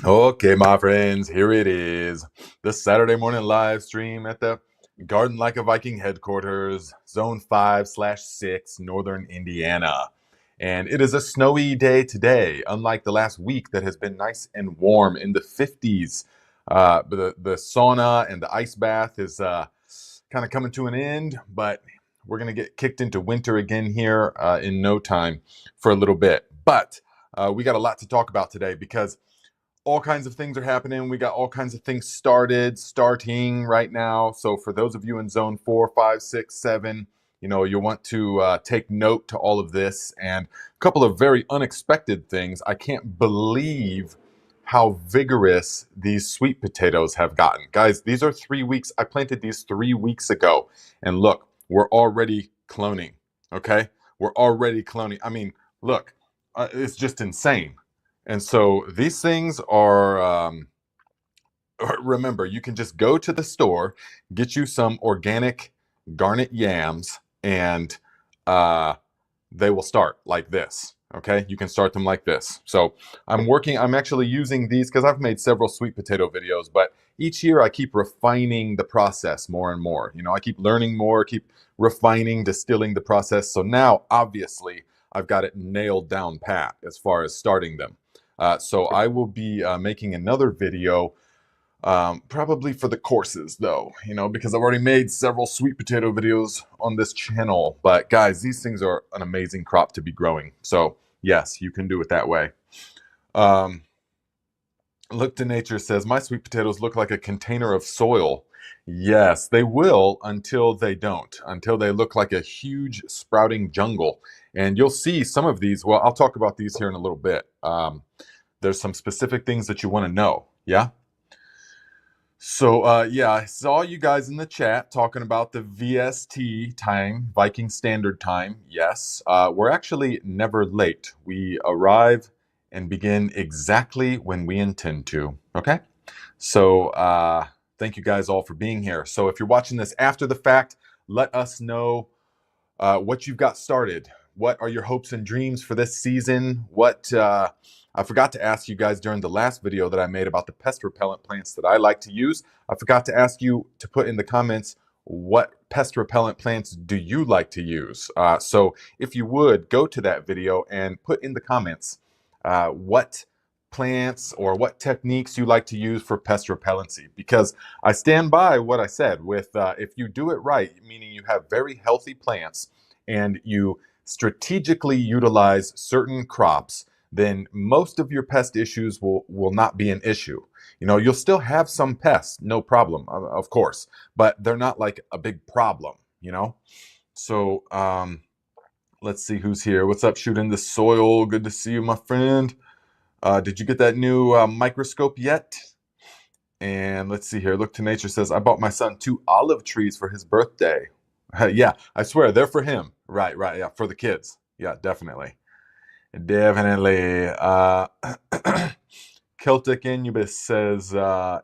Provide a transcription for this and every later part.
Okay, my friends, here it is. The Saturday morning live stream at the Garden Like a Viking headquarters, Zone 5/6, Northern Indiana. And it is a snowy day today, unlike the last week that has been nice and warm in the 50s. The sauna and the ice bath is kind of coming to an end, but we're going to get kicked into winter again here in no time for a little bit. But we got a lot to talk about today because all kinds of things are happening. We got all kinds of things starting right now. So for those of you in zone 4, 5, 6, 7, you'll want to take note to all of this. And a couple of very unexpected things. I can't believe how vigorous these sweet potatoes have gotten. Guys, these are 3 weeks. I planted these 3 weeks ago. And look, we're already cloning. Okay? We're already cloning. I mean, look, it's just insane. And so these things are, remember, you can just go to the store, get you some organic garnet yams, and they will start like this. Okay, you can start them like this. So I'm actually using these because I've made several sweet potato videos, but each year I keep refining the process more and more. I keep learning more, keep refining, distilling the process. So now, obviously, I've got it nailed down pat as far as starting them. So I will be making another video, probably for the courses though, because I've already made several sweet potato videos on this channel. But guys, these things are an amazing crop to be growing. So yes, you can do it that way. Look to Nature says, my sweet potatoes look like a container of soil. Yes, they will until they don't, until they look like a huge sprouting jungle. And you'll see some of these. Well, I'll talk about these here in a little bit. There's some specific things that you want to know. Yeah. So, yeah, I saw you guys in the chat talking about the VST time, Viking Standard Time. Yes, we're actually never late. We arrive and begin exactly when we intend to. Okay. So, thank you guys all for being here. So, if you're watching this after the fact, let us know what you've got started. What are your hopes and dreams for this season? I forgot to ask you guys during the last video that I made about the pest repellent plants that I like to use. I forgot to ask you to put in the comments what pest repellent plants do you like to use. So if you would, go to that video and put in the comments what plants or what techniques you like to use for pest repellency, because I stand by what I said with if you do it right, meaning you have very healthy plants and you strategically utilize certain crops, then most of your pest issues will not be an issue. You'll still have some pests, no problem, of course, but they're not like a big problem. So let's see who's here. What's up, Shoot in the Soil? Good to see you, my friend. Did you get that new microscope yet? And let's see here. Look to Nature says, I bought my son 2 olive trees for his birthday. Yeah, I swear, they're for him. Right, yeah, for the kids. Yeah, definitely. Definitely. Celtic Incubus says,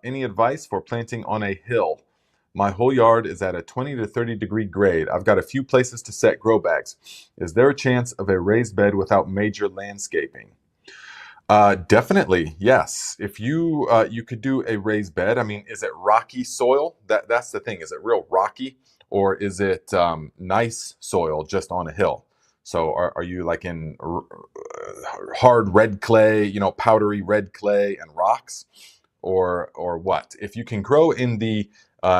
any advice for planting on a hill? My whole yard is at a 20 to 30 degree grade. I've got a few places to set grow bags. Is there a chance of a raised bed without major landscaping? Definitely, yes. If you could do a raised bed. I mean, is it rocky soil? That's the thing. Is it real rocky, or is it nice soil just on a hill? So are you like in hard red clay, powdery red clay and rocks, or what? If you can grow in the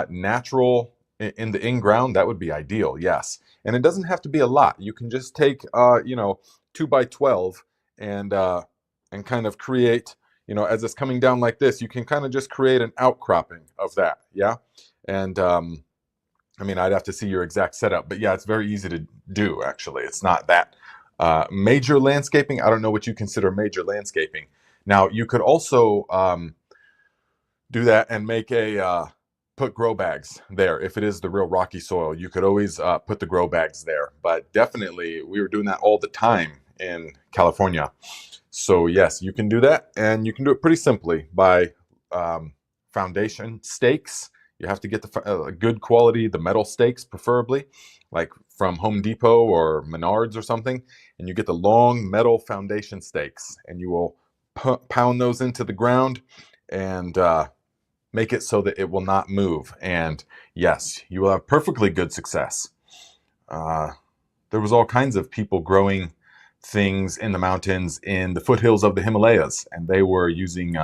natural, in the in-ground, that would be ideal, yes. And it doesn't have to be a lot. You can just take 2 by 12 and kind of create, as it's coming down like this, you can kind of just create an outcropping of that, yeah? And I mean, I'd have to see your exact setup, but yeah, it's very easy to do, actually. It's not that major landscaping. I don't know what you consider major landscaping. Now, you could also do that and make put grow bags there. If it is the real rocky soil, you could always put the grow bags there. But definitely, we were doing that all the time in California. So yes, you can do that, and you can do it pretty simply by foundation stakes. You have to get the good quality, the metal stakes preferably, like from Home Depot or Menards or something, and you get the long metal foundation stakes, and you will pound those into the ground and make it so that it will not move. And yes, you will have perfectly good success. There was all kinds of people growing things in the mountains in the foothills of the Himalayas, and they were using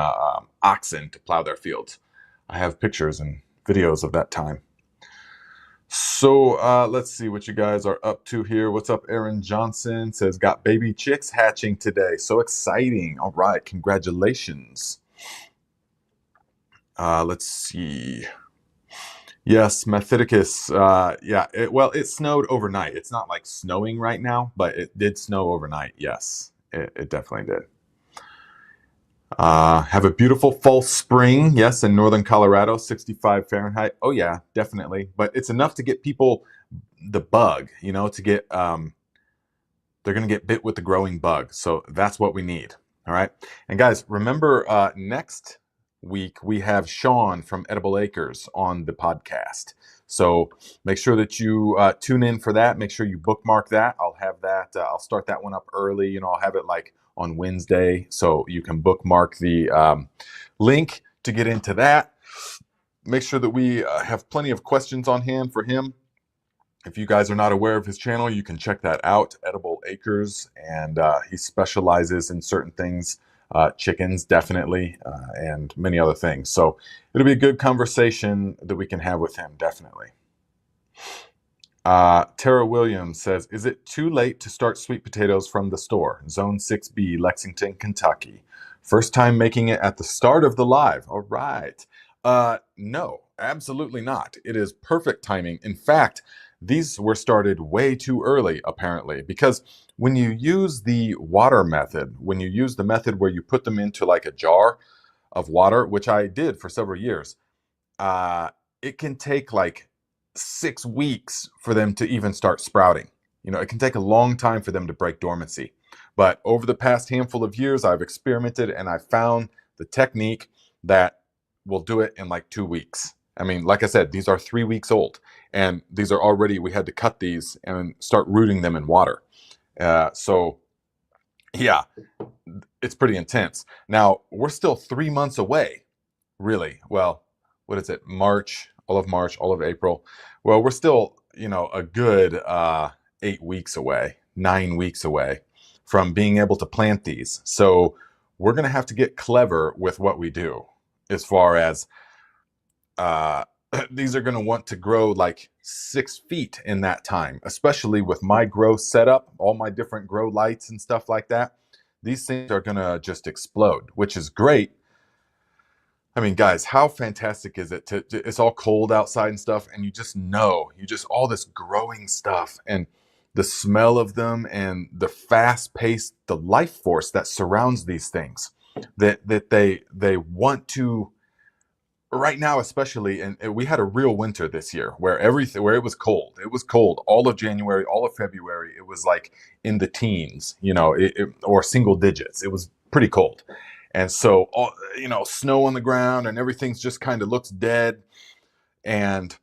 oxen to plow their fields. I have pictures and videos of that time. So let's see what you guys are up to here. What's up? Aaron Johnson says, got baby chicks hatching today. So exciting. All right. Congratulations. Let's see. Yes, Methydicus. Yeah, it snowed overnight. It's not like snowing right now, but it did snow overnight. Yes, it definitely did. Have a beautiful fall spring. Yes, in northern Colorado, 65 Fahrenheit. Oh yeah, definitely. But it's enough to get people the bug, to get, they're going to get bit with the growing bug. So that's what we need. All right. And guys, remember, next week we have Sean from Edible Acres on the podcast. So make sure that you tune in for that. Make sure you bookmark that. I'll have that. I'll start that one up early. I'll have it like on Wednesday, so you can bookmark the link to get into that. Make sure that we have plenty of questions on hand for him. If you guys are not aware of his channel, you can check that out, Edible Acres, and he specializes in certain things, chickens definitely, and many other things. So it'll be a good conversation that we can have with him, definitely. Tara Williams says, is it too late to start sweet potatoes from the store? Zone 6B, Lexington, Kentucky. First time making it at the start of the live. All right. No, absolutely not. It is perfect timing. In fact, these were started way too early, apparently, because when you use the water method, when you use the method where you put them into like a jar of water, which I did for several years, it can take like 6 weeks for them to even start sprouting. It can take a long time for them to break dormancy. But over the past handful of years, I've experimented and I found the technique that will do it in like 2 weeks. I mean, like I said, these are 3 weeks old, and these are already, we had to cut these and start rooting them in water. So yeah, it's pretty intense. Now, we're still 3 months away, really. Well, what is it? March, all of April. Well, we're still, a good 8 weeks away, 9 weeks away from being able to plant these. So we're going to have to get clever with what we do as far as these are going to want to grow like 6 feet in that time, especially with my grow setup, all my different grow lights and stuff like that. These things are going to just explode, which is great. I mean, guys, how fantastic is it it's all cold outside and stuff, and you just all this growing stuff and the smell of them and the fast pace, the life force that surrounds these things that they want to. Right now, especially, and we had a real winter this year where it was cold. It was cold all of January, all of February. It was like in the teens, or single digits. It was pretty cold. And so, snow on the ground and everything's just kind of looks dead. And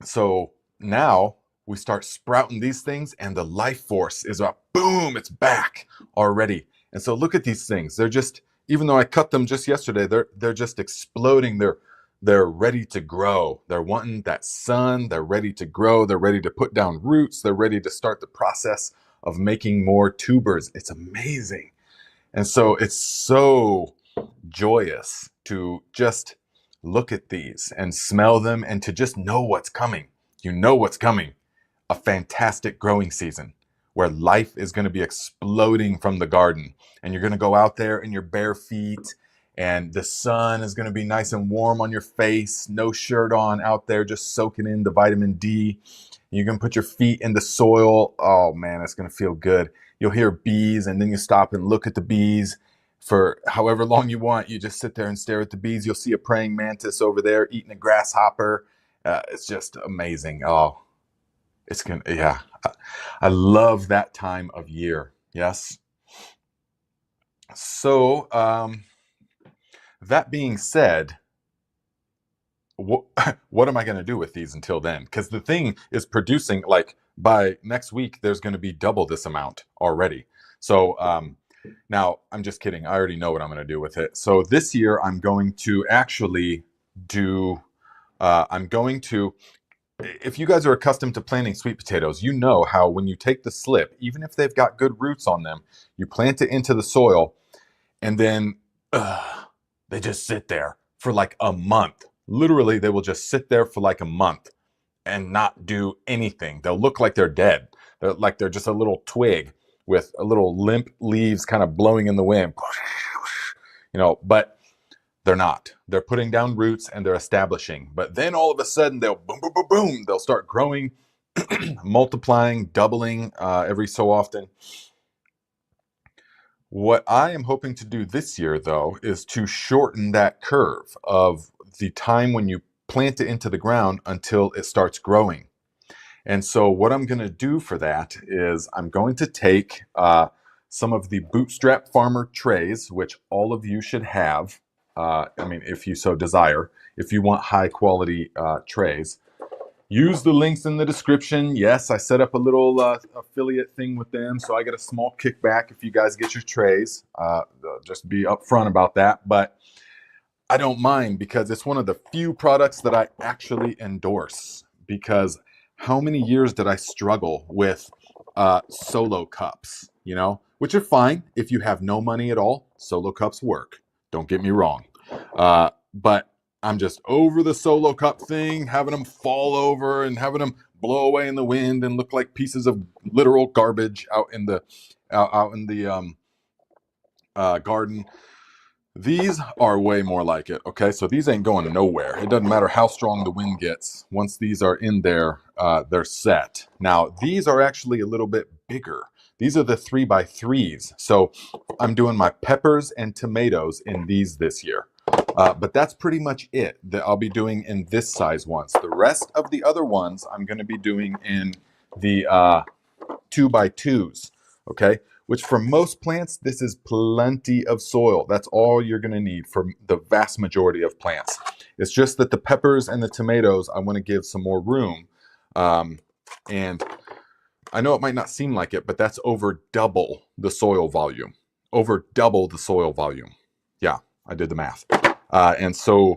so now we start sprouting these things and the life force is up, boom, it's back already. And so look at these things. They're just, even though I cut them just yesterday, they're just exploding. They're ready to grow. They're wanting that sun. They're ready to grow. They're ready to put down roots. They're ready to start the process of making more tubers. It's amazing. And so it's so joyous to just look at these and smell them and to just know what's coming. You know what's coming. A fantastic growing season where life is going to be exploding from the garden. And you're going to go out there in your bare feet and the sun is going to be nice and warm on your face, no shirt on out there, just soaking in the vitamin D. You can put your feet in the soil. Oh man, it's going to feel good. You'll hear bees and then you stop and look at the bees for however long you want. You just sit there and stare at the bees. You'll see a praying mantis over there eating a grasshopper. It's just amazing. Oh, it's going to, yeah. I love that time of year. Yes. So, that being said, what am I going to do with these until then? Because the thing is producing, like by next week, there's going to be double this amount already. So Now, I'm just kidding. I already know what I'm going to do with it. So this year, I'm going to actually do, I'm going to, if you guys are accustomed to planting sweet potatoes, you know how when you take the slip, even if they've got good roots on them, you plant it into the soil and then they just sit there for like a month. Literally, they will just sit there for like a month and not do anything. They'll look like they're dead. They're like they're just a little twig with a little limp leaves kind of blowing in the wind. But they're not. They're putting down roots and they're establishing. But then all of a sudden they'll boom, boom, boom, boom. They'll start growing, multiplying, doubling every so often. What I am hoping to do this year, though, is to shorten that curve of the time when you plant it into the ground until it starts growing. And so what I'm going to do for that is I'm going to take some of the Bootstrap Farmer trays, which all of you should have. If you so desire, if you want high quality trays. Use the links in the description. Yes, I set up a little affiliate thing with them, so I get a small kickback if you guys get your trays. Just be upfront about that. But I don't mind because it's one of the few products that I actually endorse. Because how many years did I struggle with solo cups, which are fine if you have no money at all. Solo cups work. Don't get me wrong. But I'm just over the solo cup thing, having them fall over and having them blow away in the wind and look like pieces of literal garbage out in the garden. These are way more like it, okay? So these ain't going nowhere. It doesn't matter how strong the wind gets. Once these are in there, they're set. Now, these are actually a little bit bigger. These are the 3x3s. So I'm doing my peppers and tomatoes in these this year. But that's pretty much it that I'll be doing in this size ones. The rest of the other ones I'm going to be doing in the 2x2s, okay? Which for most plants, this is plenty of soil. That's all you're going to need for the vast majority of plants. It's just that the peppers and the tomatoes, I want to give some more room. And I know it might not seem like it, but that's over double the soil volume. Over double the soil volume. Yeah, I did the math. And so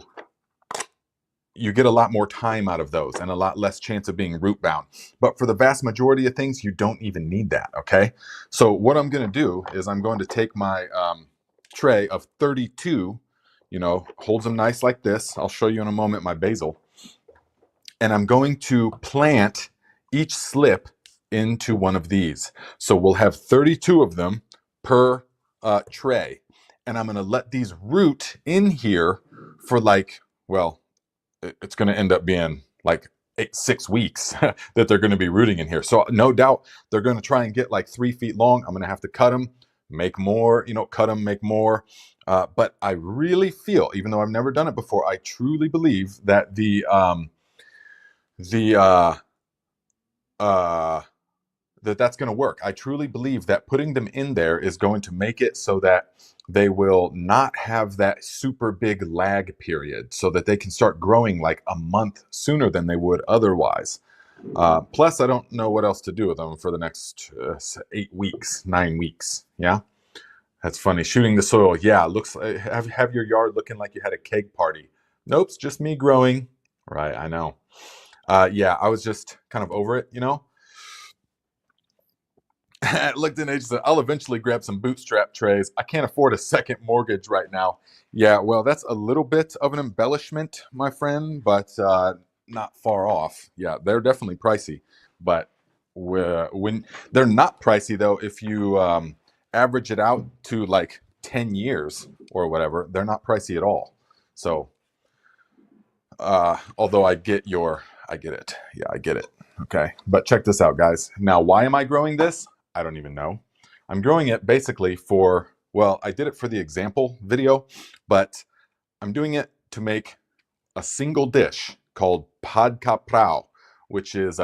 you get a lot more time out of those and a lot less chance of being root bound. But for the vast majority of things, you don't even need that, okay? So what I'm going to do is I'm going to take my tray of 32, holds them nice like this. I'll show you in a moment my basil. And I'm going to plant each slip into one of these. So we'll have 32 of them per tray. And I'm going to let these root in here for it's going to end up being like 6 weeks that they're going to be rooting in here. So no doubt they're going to try and get like 3 feet long. I'm going to have to cut them, make more, cut them, make more. But I really feel, even though I've never done it before, I truly believe that that's going to work. I truly believe that putting them in there is going to make it so that they will not have that super big lag period, so that they can start growing like a month sooner than they would otherwise. Plus, I don't know what else to do with them for the next 8 weeks, 9 weeks. Yeah, that's funny. Shooting the soil. Yeah, looks have your yard looking like you had a keg party. Nope, it's just me growing. Right, I know. Yeah, I was just kind of over it, Looked in age, said, I'll eventually grab some bootstrap trays. I can't afford a second mortgage right now. Yeah, well, that's a little bit of an embellishment, my friend, but not far off. Yeah, they're definitely pricey. But when they're not pricey, though, if you average it out to like 10 years or whatever, they're not pricey at all. So, although I get it. Yeah, I get it. Okay, but check this out, guys. Now, why am I growing this? I don't even know. I'm growing it basically I did it for the example video, but I'm doing it to make a single dish called pad caprao, which is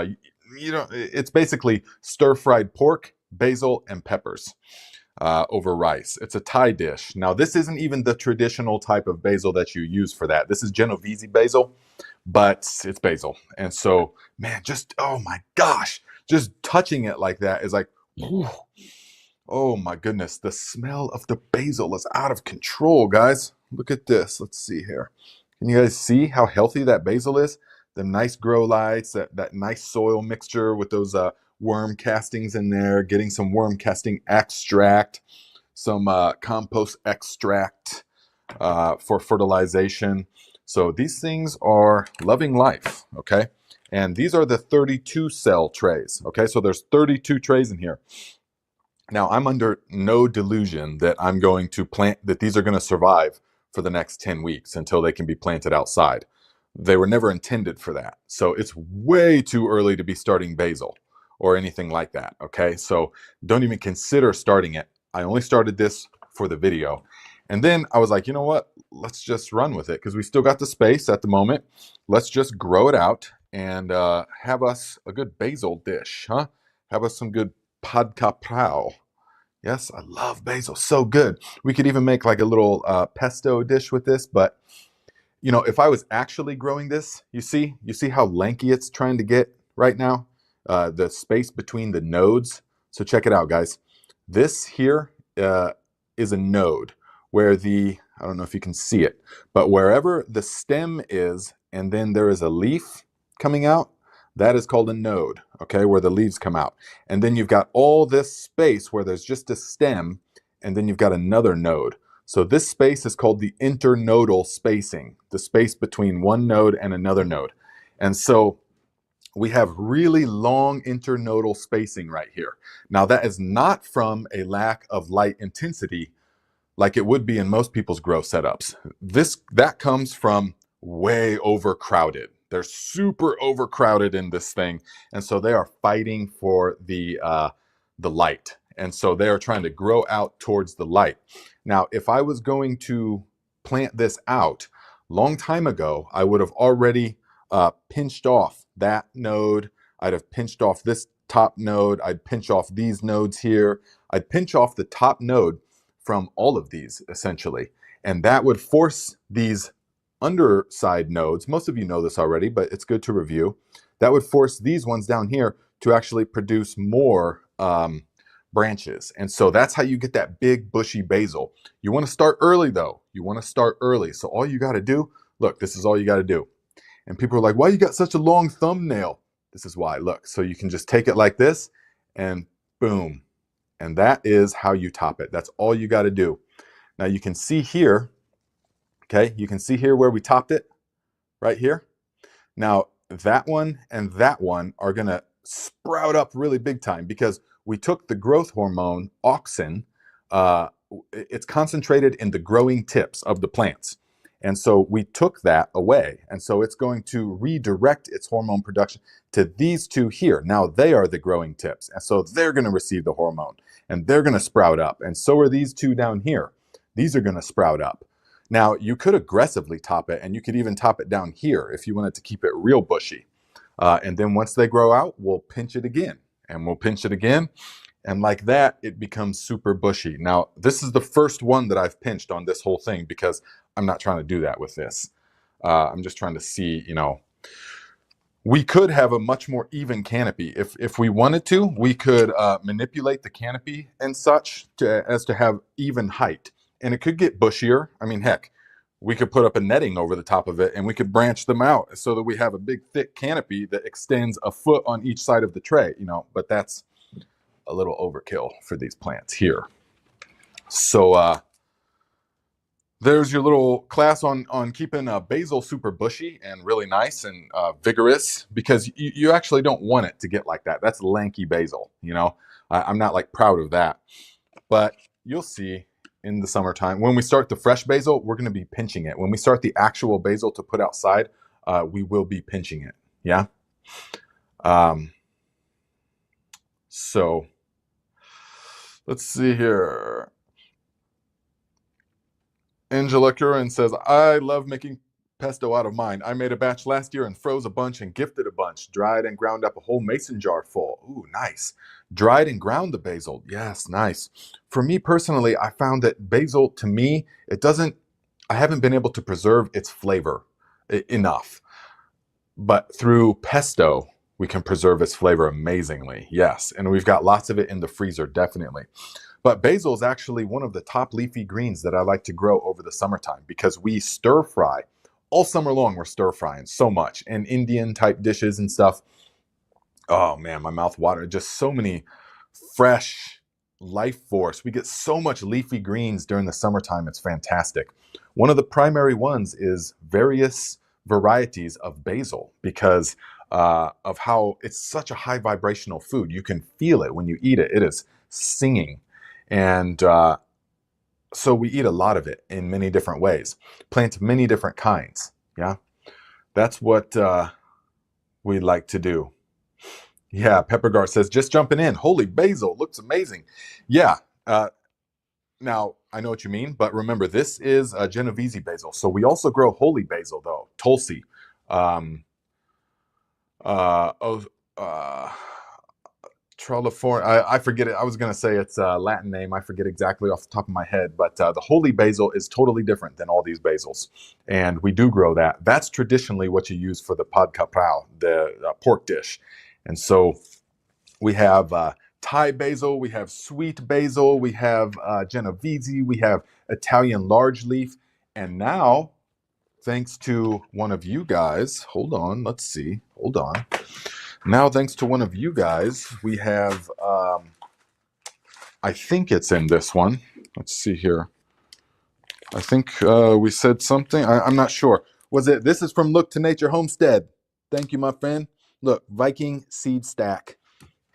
it's basically stir-fried pork, basil, and peppers over rice. It's a Thai dish. Now, this isn't even the traditional type of basil that you use for that. This is Genovese basil, but it's basil. And so, man, oh my gosh, just touching it like that is like, whew. Oh my goodness, the smell of the basil is out of control, guys. Look at this. Let's see here. Can you guys see how healthy that basil is? The nice grow lights, that nice soil mixture with those worm castings in there, getting some worm casting extract, some compost extract for fertilization. So these things are loving life, okay? And these are the 32 cell trays, okay? So there's 32 trays in here. Now, I'm under no delusion that I'm going to plant, that these are going to survive for the next 10 weeks until they can be planted outside. They were never intended for that. So it's way too early to be starting basil or anything like that, okay? So don't even consider starting it. I only started this for the video. And then I was like, you know what? Let's just run with it because we still got the space at the moment. Let's just grow it out and have us a good basil dish, huh? Have us some good pad capral. Yes, I love basil. So good. We could even make like a little pesto dish with this. But, you know, if I was actually growing this, you see how lanky it's trying to get right now? The space between the nodes. So check it out, guys. This here is a node where I don't know if you can see it, but wherever the stem is, and then there is a leaf coming out, that is called a node, okay, where the leaves come out. And then you've got all this space where there's just a stem, and then you've got another node. So this space is called the internodal spacing, the space between one node and another node. And so we have really long internodal spacing right here. Now that is not from a lack of light intensity like it would be in most people's grow setups. That comes from way overcrowded. They're super overcrowded in this thing, and so they are fighting for the light, and so they are trying to grow out towards the light. Now, if I was going to plant this out long time ago, I would have already pinched off that node. I'd have pinched off this top node. I'd pinch off these nodes here. I'd pinch off the top node from all of these essentially. And that would force these underside nodes, most of you know this already, but it's good to review. That would force these ones down here to actually produce more branches. And so that's how you get that big bushy basil. You want to start early though. You want to start early. So all you got to do, look, this is all you got to do. And people are like, why you got such a long thumbnail? This is why, look. So you can just take it like this and boom. And that is how you top it. That's all you got to do. Now you can see here, okay, you can see here where we topped it, right here. Now that one and that one are going to sprout up really big time because we took the growth hormone, auxin, it's concentrated in the growing tips of the plants. And so we took that away. And so it's going to redirect its hormone production to these two here. Now they are the growing tips. And so they're going to receive the hormone and they're going to sprout up. And so are these two down here. These are going to sprout up. Now you could aggressively top it and you could even top it down here if you wanted to keep it real bushy. And then once they grow out, we'll pinch it again and we'll pinch it again. And like that, it becomes super bushy. Now, this is the first one that I've pinched on this whole thing because I'm not trying to do that with this. I'm just trying to see, you know, we could have a much more even canopy. If we wanted to, we could manipulate the canopy and such as to have even height. And it could get bushier. I mean, heck, we could put up a netting over the top of it and we could branch them out so that we have a big, thick canopy that extends a foot on each side of the tray, you know, but that's a little overkill for these plants here. So there's your little class on keeping basil super bushy and really nice and vigorous, because you actually don't want it to get like that. That's lanky basil, you know. I'm not like proud of that, but you'll see in the summertime when we start the fresh basil, we're going to be pinching it. When we start the actual basil to put outside, we will be pinching it. Yeah. So let's see here. Angela Curran says, I love making pesto out of mine. I made a batch last year and froze a bunch and gifted a bunch. Dried and ground up a whole mason jar full. Ooh, nice. Dried and ground the basil. Yes, nice. For me personally, I found that basil, to me, I haven't been able to preserve its flavor enough. But through pesto, we can preserve its flavor amazingly. Yes, and we've got lots of it in the freezer, definitely. But basil is actually one of the top leafy greens that I like to grow over the summertime because we stir fry. All summer long, we're stir frying so much. And Indian type dishes and stuff. Oh man, my mouth watered. Just so many fresh life force. We get so much leafy greens during the summertime. It's fantastic. One of the primary ones is various varieties of basil because of how it's such a high vibrational food. You can feel it when you eat it. It is singing. And so we eat a lot of it in many different ways. Plant many different kinds. Yeah, that's what we like to do. Yeah, Peppergar says, just jumping in. Holy basil, looks amazing. Yeah, now I know what you mean, but remember, this is a Genovese basil. So we also grow holy basil, though, Tulsi. Trelliform, I forget it. I was going to say it's a Latin name. I forget exactly off the top of my head, but the holy basil is totally different than all these basils. And we do grow that. That's traditionally what you use for the pad caprao, the pork dish. And so we have Thai basil, we have sweet basil, we have Genovese, we have Italian large leaf. And now, thanks to one of you guys, hold on, let's see, hold on. Now, thanks to one of you guys, we have, I think it's in this one. Let's see here. I think we said something. I'm not sure. Was it? This is from Look to Nature Homestead. Thank you, my friend. Look, Viking seed stack.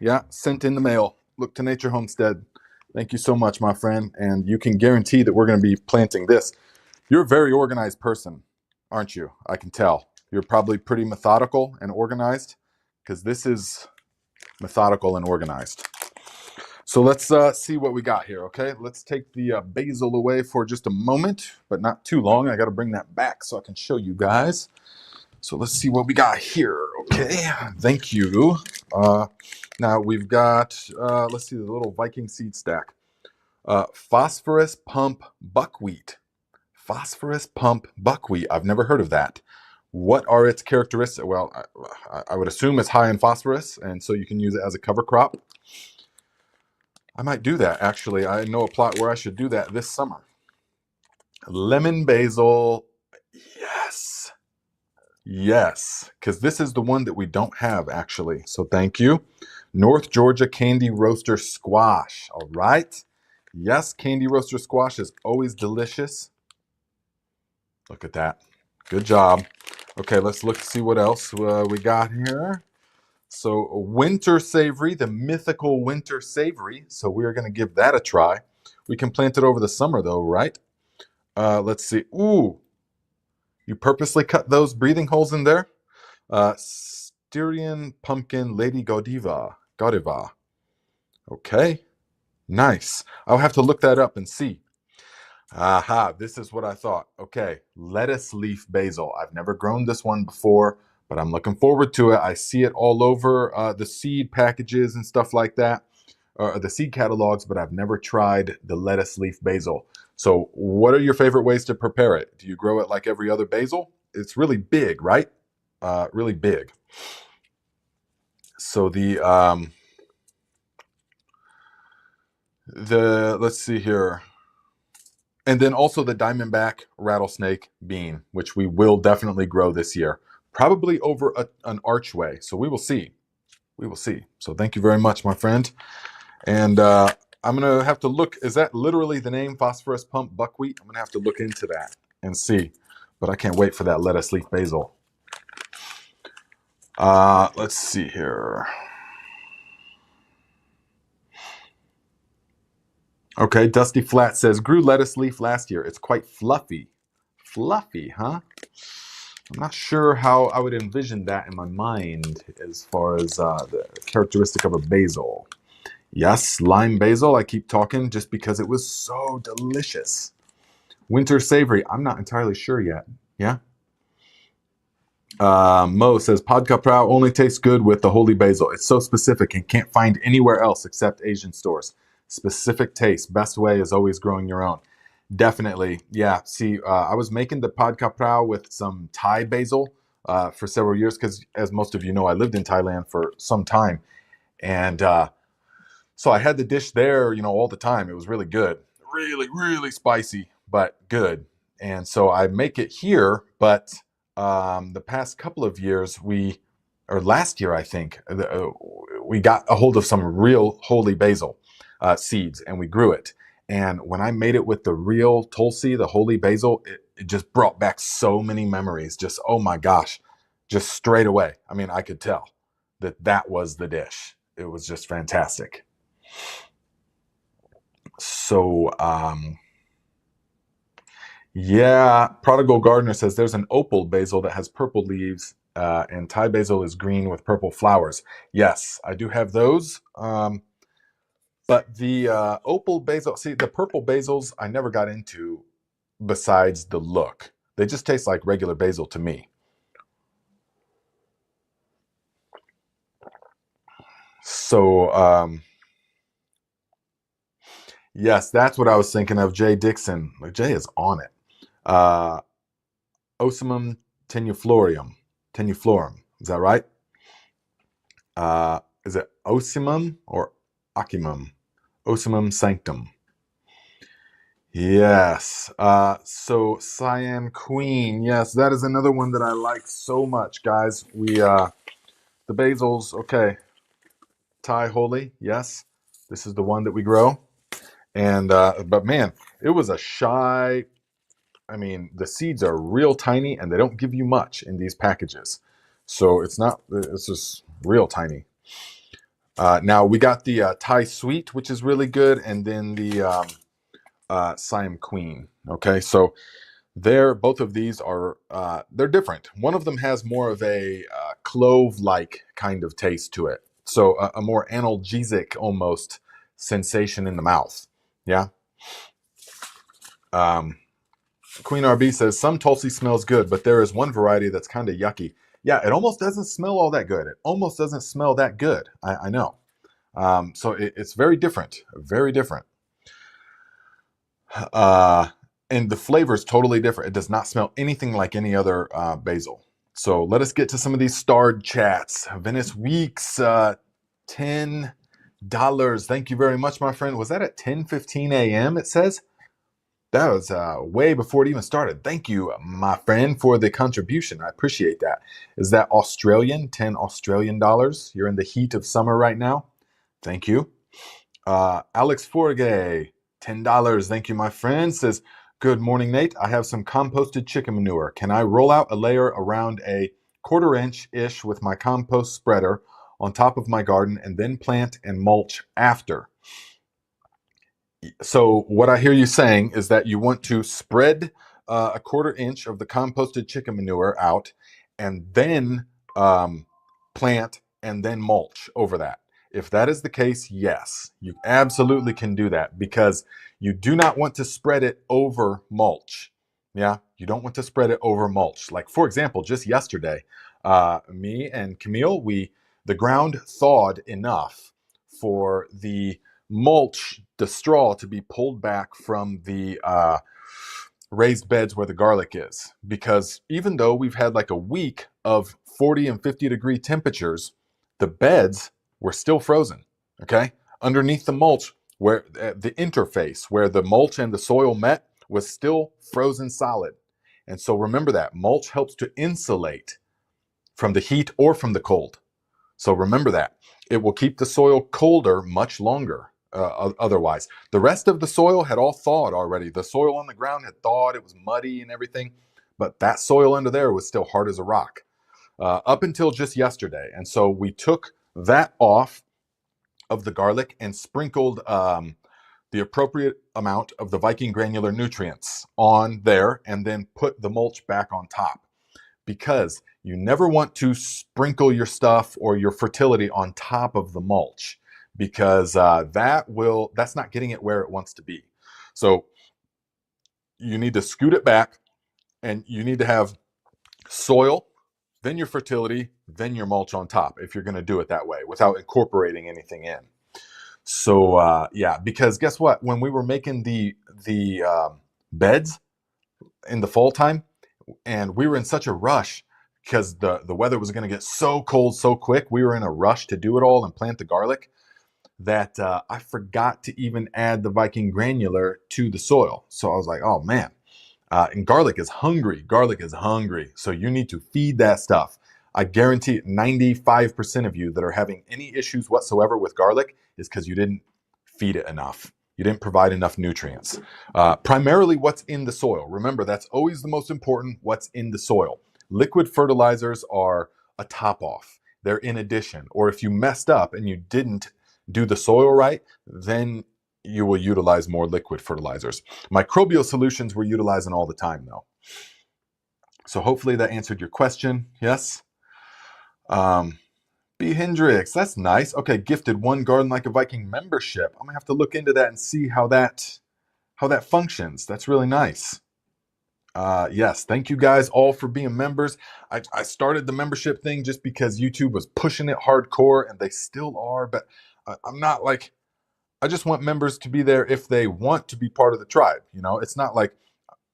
Yeah, sent in the mail. Look to Nature Homestead. Thank you so much, my friend. And you can guarantee that we're going to be planting this. You're a very organized person, aren't you? I can tell. You're probably pretty methodical and organized, because this is methodical and organized. So let's see what we got here, okay? Let's take the basil away for just a moment, but not too long. I got to bring that back so I can show you guys. So let's see what we got here, okay? Thank you. Now we've got, let's see, the little Viking seed stack. Phosphorus pump buckwheat. Phosphorus pump buckwheat. I've never heard of that. What are its characteristics? Well, I would assume it's high in phosphorus, and so you can use it as a cover crop. I might do that, actually. I know a plot where I should do that this summer. Lemon basil. Yes. Yes, because this is the one that we don't have, actually. So thank you. North Georgia candy roaster squash. All right. Yes, candy roaster squash is always delicious. Look at that. Good job. Okay, let's look to see what else we got here. So winter savory, the mythical winter savory. So we're going to give that a try. We can plant it over the summer though, right? Let's see. Ooh, you purposely cut those breathing holes in there? Styrian pumpkin Lady Godiva. Okay, nice. I'll have to look that up and see. Aha, this is what I thought. Okay, lettuce leaf basil. I've never grown this one before, but I'm looking forward to it. I see it all over the seed packages and stuff like that, the seed catalogs, but I've never tried the lettuce leaf basil. So what are your favorite ways to prepare it? Do you grow it like every other basil? It's really big, right? Really big. So let's see here. And then also the diamondback rattlesnake bean, which we will definitely grow this year, probably over an archway. So we will see. We will see. So thank you very much, my friend. And I'm going to have to look. Is that literally the name, phosphorus pump buckwheat? I'm going to have to look into that and see. But I can't wait for that lettuce leaf basil. Let's see here. Okay, Dusty Flat says, grew lettuce leaf last year. It's quite fluffy. Fluffy, huh? I'm not sure how I would envision that in my mind as far as the characteristic of a basil. Yes, lime basil, I keep talking just because it was so delicious. Winter savory, I'm not entirely sure yet. Yeah? Mo says, Pad Caprao only tastes good with the holy basil. It's so specific and can't find anywhere else except Asian stores. Specific taste. Best way is always growing your own. Definitely. Yeah. See, I was making the Pad Caprao with some Thai basil for several years because, as most of you know, I lived in Thailand for some time. And So I had the dish there, all the time. It was really good, really, really spicy, but good. And so I make it here, but the past couple of years, or last year, I think, we got a hold of some real holy basil seeds and we grew it. And when I made it with the real Tulsi, the holy basil, it just brought back so many memories. Just, oh my gosh, just straight away. I mean, I could tell that that was the dish. It was just fantastic. So, yeah, Prodigal Gardener says there's an opal basil that has purple leaves, and Thai basil is green with purple flowers. Yes, I do have those. But the opal basil, see, the purple basils I never got into besides the look. They just taste like regular basil to me. So, yes, that's what I was thinking of. Jay Dixon. Like, Jay is on it. Ocimum tenuiflorum. Is that right? Is it Ocimum or Ocimum? Ocimum sanctum. Yes. So Cyan Queen. Yes, that is another one that I like so much, guys. The basils. Okay. Thai holy. Yes, this is the one that we grow. And but man, it was a shy. I mean, the seeds are real tiny, and they don't give you much in these packages. So it's not. It's just real tiny. Now we got the Thai sweet, which is really good, and then the Siam Queen. Okay, so both of these are they're different. One of them has more of a clove-like kind of taste to it, so a more analgesic almost sensation in the mouth. Yeah. Queen RB says some Tulsi smells good, but there is one variety that's kind of yucky. Yeah, it almost doesn't smell all that good. It almost doesn't smell that good. I know. So it's very different, very different. And the flavor is totally different. It does not smell anything like any other basil. So let us get to some of these starred chats. Venice Weeks, $10. Thank you very much, my friend. Was that at 10:15 a.m. it says? That was way before it even started. Thank you, my friend, for the contribution. I appreciate that. Is that Australian? 10 Australian dollars. You're in the heat of summer right now. Thank you. Alex Forgay, $10. Thank you, my friend. Says, good morning, Nate. I have some composted chicken manure. Can I roll out a layer around a 1/4 inch-ish with my compost spreader on top of my garden and then plant and mulch after? So what I hear you saying is that you want to spread a 1/4 inch of the composted chicken manure out and then plant and then mulch over that. If that is the case, yes, you absolutely can do that because you do not want to spread it over mulch. Yeah, you don't want to spread it over mulch. Like, for example, just yesterday, me and Camille, the ground thawed enough for the mulch, the straw, to be pulled back from the raised beds where the garlic is. Because even though we've had like a week of 40 and 50 degree temperatures, the beds were still frozen. Okay, underneath the mulch, where the interface where the mulch and the soil met was still frozen solid. And so remember that mulch helps to insulate from the heat or from the cold. So remember that. It will keep the soil colder much longer. Otherwise, the rest of the soil had all thawed already. The soil on the ground had thawed. It was muddy and everything, but that soil under there was still hard as a rock up until just yesterday. And so we took that off of the garlic and sprinkled the appropriate amount of the Viking granular nutrients on there, and then put the mulch back on top. Because you never want to sprinkle your stuff or your fertility on top of the mulch, because that's not getting it where it wants to be. So you need to scoot it back, and you need to have soil, then your fertility, then your mulch on top if you're going to do it that way without incorporating anything in. So yeah, because guess what? When we were making the beds in the fall time, and we were in such a rush because the weather was going to get so cold so quick, we were in a rush to do it all and plant the garlic. that I forgot to even add the Viking granular to the soil. So I was like, oh man. And garlic is hungry. Garlic is hungry. So you need to feed that stuff. I guarantee 95% of you that are having any issues whatsoever with garlic is because you didn't feed it enough. You didn't provide enough nutrients. Primarily what's in the soil. Remember, that's always the most important, what's in the soil. Liquid fertilizers are a top off. They're in addition. Or if you messed up and you didn't do the soil right, then you will utilize more liquid fertilizers. Microbial solutions we're utilizing all the time though. So hopefully that answered your question. Yes. B. Hendricks, that's nice. Okay, gifted 1 Garden Like a Viking membership. I'm gonna have to look into that and see how that functions. That's really nice. Yes, thank you guys all for being members. I started the membership thing just because YouTube was pushing it hardcore, and they still are, but I'm not like, I just want members to be there if they want to be part of the tribe. You know, it's not like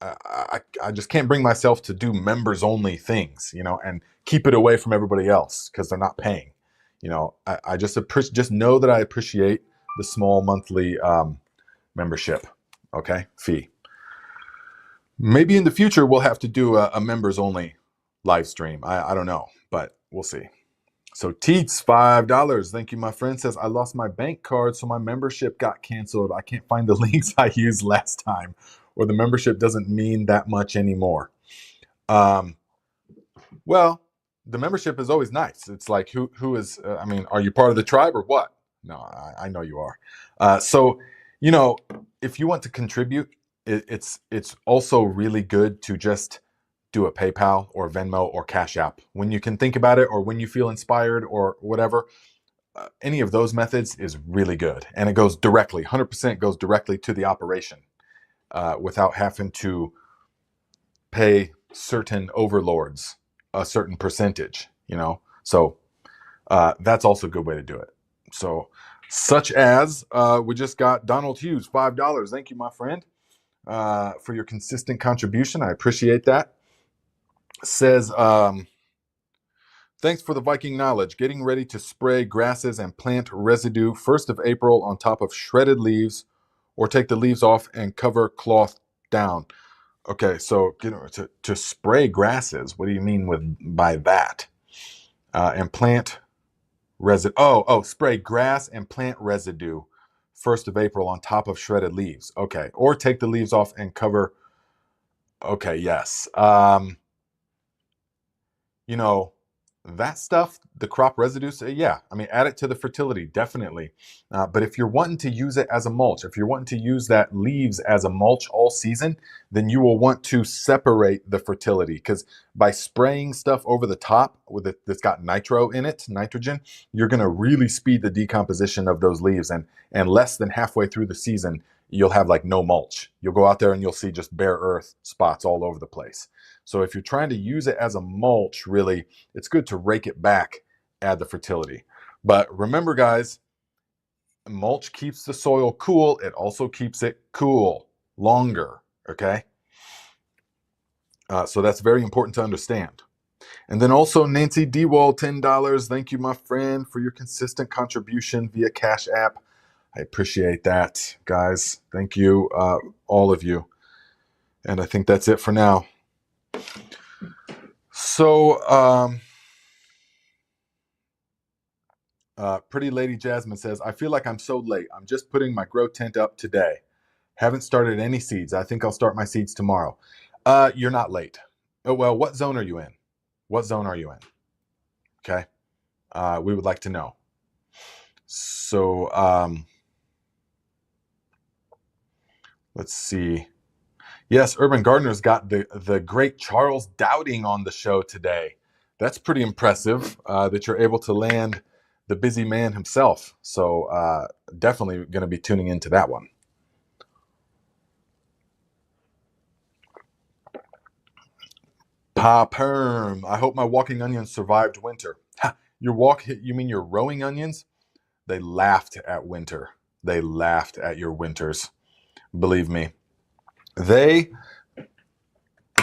I just can't bring myself to do members only things, you know, and keep it away from everybody else because they're not paying. You know, I just know that I appreciate the small monthly membership, okay, fee. Maybe in the future we'll have to do a members only live stream. I don't know, but we'll see. So Teets, $5. Thank you, my friend. Says, I lost my bank card, so my membership got canceled. I can't find the links I used last time, or the membership doesn't mean that much anymore. Well, the membership is always nice. It's like, who is, I mean, are you part of the tribe or what? No, I know you are. So, you know, if you want to contribute, it's also really good to just do a PayPal or Venmo or CashApp when you can think about it, or when you feel inspired or whatever. Any of those methods is really good, and it goes directly, 100% goes directly to the operation without having to pay certain overlords a certain percentage, you know. So that's also a good way to do it. So, such as we just got Donald Hughes, $5. Thank you, my friend, for your consistent contribution. I appreciate that. Says, thanks for the Viking knowledge. Getting ready to spray grasses and plant residue 1st of April on top of shredded leaves, or take the leaves off and cover cloth down. Okay, so you know, to spray grasses, what do you mean by that? And plant residue. Oh, spray grass and plant residue 1st of April on top of shredded leaves. Okay, or take the leaves off and cover. Okay, yes. You know, that stuff, the crop residues, yeah, I mean, add it to the fertility, definitely. But if you're wanting to use it as a mulch, if you're wanting to use that leaves as a mulch all season, then you will want to separate the fertility, because by spraying stuff over the top with it that's got nitro in it, nitrogen, you're going to really speed the decomposition of those leaves. And less than halfway through the season, you'll have like no mulch. You'll go out there and you'll see just bare earth spots all over the place. So if you're trying to use it as a mulch, really, it's good to rake it back, add the fertility. But remember, guys, mulch keeps the soil cool. It also keeps it cool longer, okay? So that's very important to understand. And then also Nancy Dewall, $10. Thank you, my friend, for your consistent contribution via Cash App. I appreciate that, guys. Thank you, all of you. And I think that's it for now. So, Pretty Lady Jasmine says, I feel like I'm so late. I'm just putting my grow tent up today. Haven't started any seeds. I think I'll start my seeds tomorrow. You're not late. Oh, well, what zone are you in? What zone are you in? Okay. We would like to know. So, let's see. Yes, Urban Gardener's got the great Charles Dowding on the show today. That's pretty impressive that you're able to land the busy man himself. So definitely going to be tuning into that one. Pa Perm. I hope my walking onions survived winter. Ha, you mean your rowing onions? They laughed at winter. They laughed at your winters. Believe me. They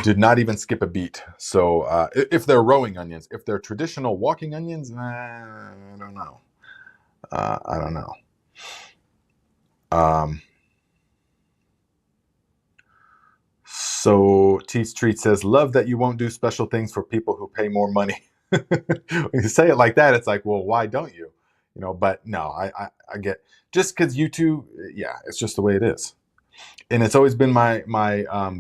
did not even skip a beat. So if they're rowing onions, if they're traditional walking onions, I don't know. I don't know. Um, so Teats Treat says, love that you won't do special things for people who pay more money. When you say it like that, it's like, well, why don't you? You know, but no, I get, just because you two, yeah, it's just the way it is. And it's always been my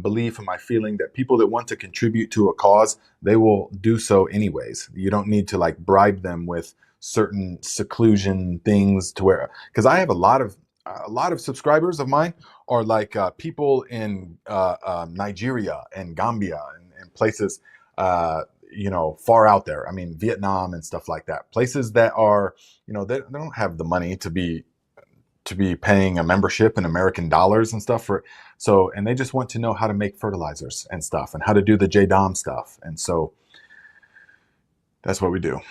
belief and my feeling that people that want to contribute to a cause, they will do so anyways. You don't need to like bribe them with certain seclusion things to where, because I have a lot of subscribers of mine are like people in Nigeria and Gambia and places you know, far out there. I mean, Vietnam and stuff like that. Places that are, you know, they don't have the money to be paying a membership in American dollars and stuff for, so, and they just want to know how to make fertilizers and stuff and how to do the JDOM stuff. And so that's what we do.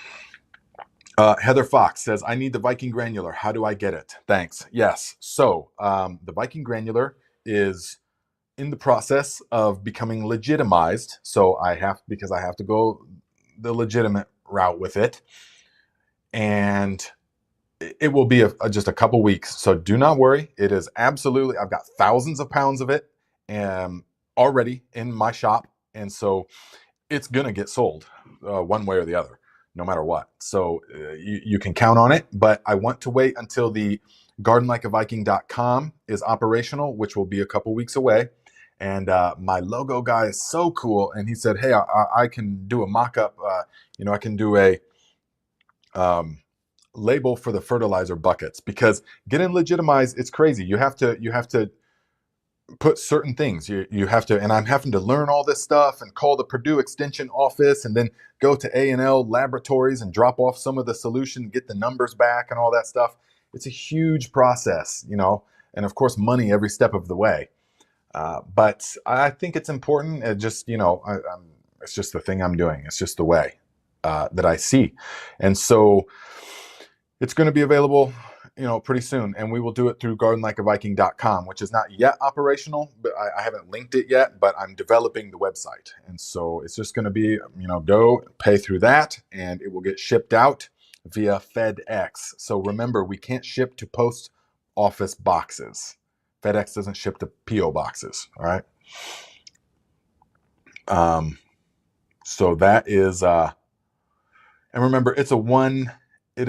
Heather Fox says, I need the Viking granular. How do I get it? Thanks. Yes. So the Viking granular is in the process of becoming legitimized. So because I have to go the legitimate route with it. And it will be just a couple weeks, so do not worry. It is absolutely, I've got thousands of pounds of it already in my shop, and so it's gonna get sold one way or the other, no matter what. So you can count on it, but I want to wait until the gardenlikeaviking.com is operational, which will be a couple weeks away. And my logo guy is so cool, and he said, hey, I can do a mock-up, you know, I can do a label for the fertilizer buckets, because getting legitimized, it's crazy. You have to put certain things. You have to, and I'm having to learn all this stuff and call the Purdue Extension office and then go to A&L laboratories and drop off some of the solution, get the numbers back and all that stuff. It's a huge process, you know, and of course money every step of the way. But I think it's important. It just, you know, it's just the thing I'm doing. It's just the way that I see. And so it's going to be available, you know, pretty soon, and we will do it through gardenlikeaviking.com, which is not yet operational, but I haven't linked it yet, but I'm developing the website. And so it's just going to be, you know, go pay through that, and it will get shipped out via FedEx. So remember, we can't ship to post office boxes. FedEx doesn't ship to PO boxes. All right. So that is, and remember, it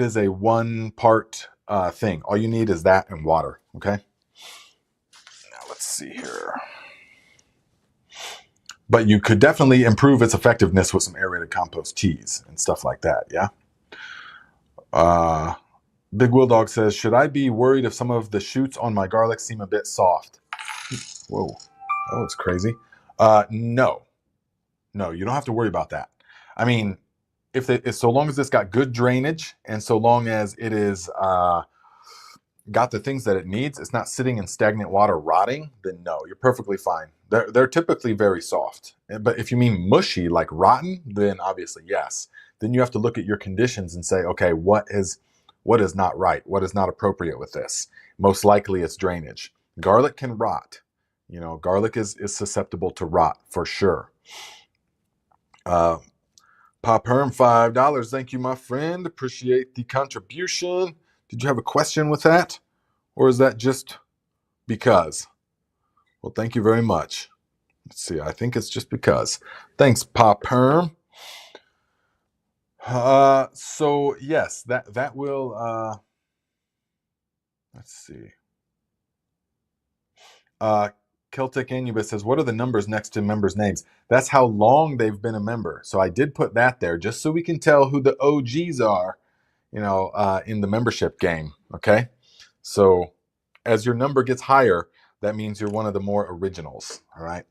is a one part thing. All you need is that and water. Okay. Now let's see here. But you could definitely improve its effectiveness with some aerated compost teas and stuff like that. Yeah. Big Will Dog says, should I be worried if some of the shoots on my garlic seem a bit soft? Whoa. Oh, it's crazy. No, you don't have to worry about that. I mean, if so long as it's got good drainage and so long as it is got the things that it needs, it's not sitting in stagnant water rotting, then no, you're perfectly fine. They're typically very soft. But if you mean mushy, like rotten, then obviously yes. Then you have to look at your conditions and say, okay, what is not right? What is not appropriate with this? Most likely it's drainage. Garlic can rot. You know, garlic is susceptible to rot for sure. Pop Herm, $5. Thank you, my friend. Appreciate the contribution. Did you have a question with that? Or is that just because? Well, thank you very much. Let's see. I think it's just because. Thanks, Pop Herm. So yes, that will let's see. Celtic Anubis says, what are the numbers next to members' names? That's how long they've been a member. So I did put that there just so we can tell who the OGs are, you know, in the membership game. Okay. So as your number gets higher, that means you're one of the more originals. All right.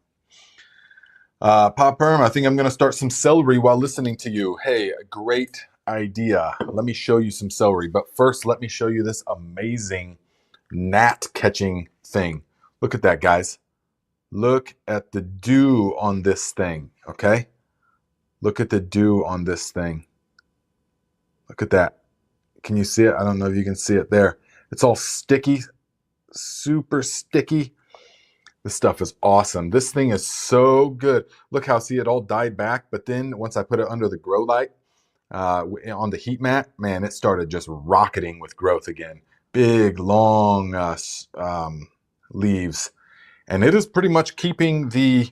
Pop Perm, I think I'm going to start some celery while listening to you. Hey, great idea. Let me show you some celery. But first, let me show you this amazing gnat catching thing. Look at that, guys. Look at the dew on this thing, okay? Look at the dew on this thing. Look at that. Can you see it? I don't know if you can see it there. It's all sticky, super sticky. This stuff is awesome. This thing is so good. Look how, see, it all died back, but then once I put it under the grow light on the heat mat, man, it started just rocketing with growth again. big, long leaves, and it is pretty much keeping the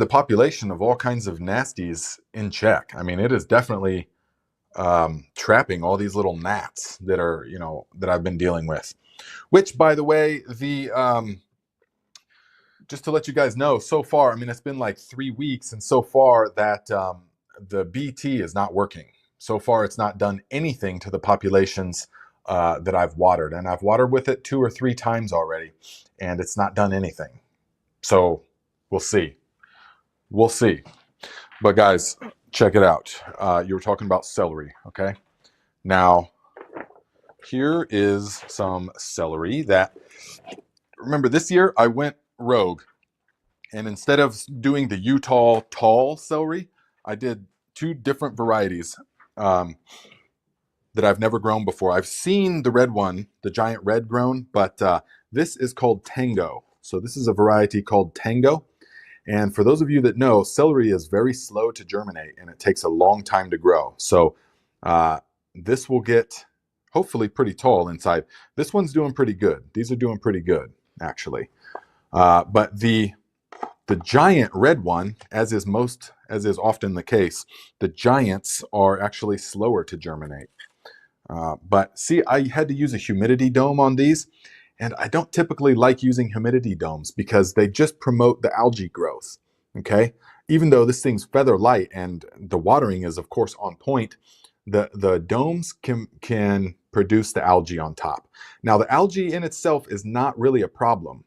population of all kinds of nasties in check. I mean, it is definitely trapping all these little gnats that are, that I've been dealing with. Which, by the way, the just to let you guys know, so far, I mean, it's been like 3 weeks, and so far that the BT is not working. So far, it's not done anything to the populations that I've watered, and I've watered with it 2 or 3 times already, and it's not done anything. So we'll see. We'll see. But guys, check it out. You were talking about celery, okay? Now, here is some celery that, remember this year I went rogue, and instead of doing the Utah tall celery, I did 2 different varieties that I've never grown before. I've seen the red one, the giant red grown, but this is called Tango. So this is a variety called Tango. And for those of you that know, celery is very slow to germinate and it takes a long time to grow. So this will get hopefully pretty tall inside. This one's doing pretty good. These are doing pretty good, actually. But the giant red one, as is often the case, the giants are actually slower to germinate. But see, I had to use a humidity dome on these, and I don't typically like using humidity domes because they just promote the algae growth, okay? Even though this thing's feather light and the watering is, of course, on point, the domes can produce the algae on top. Now, the algae in itself is not really a problem.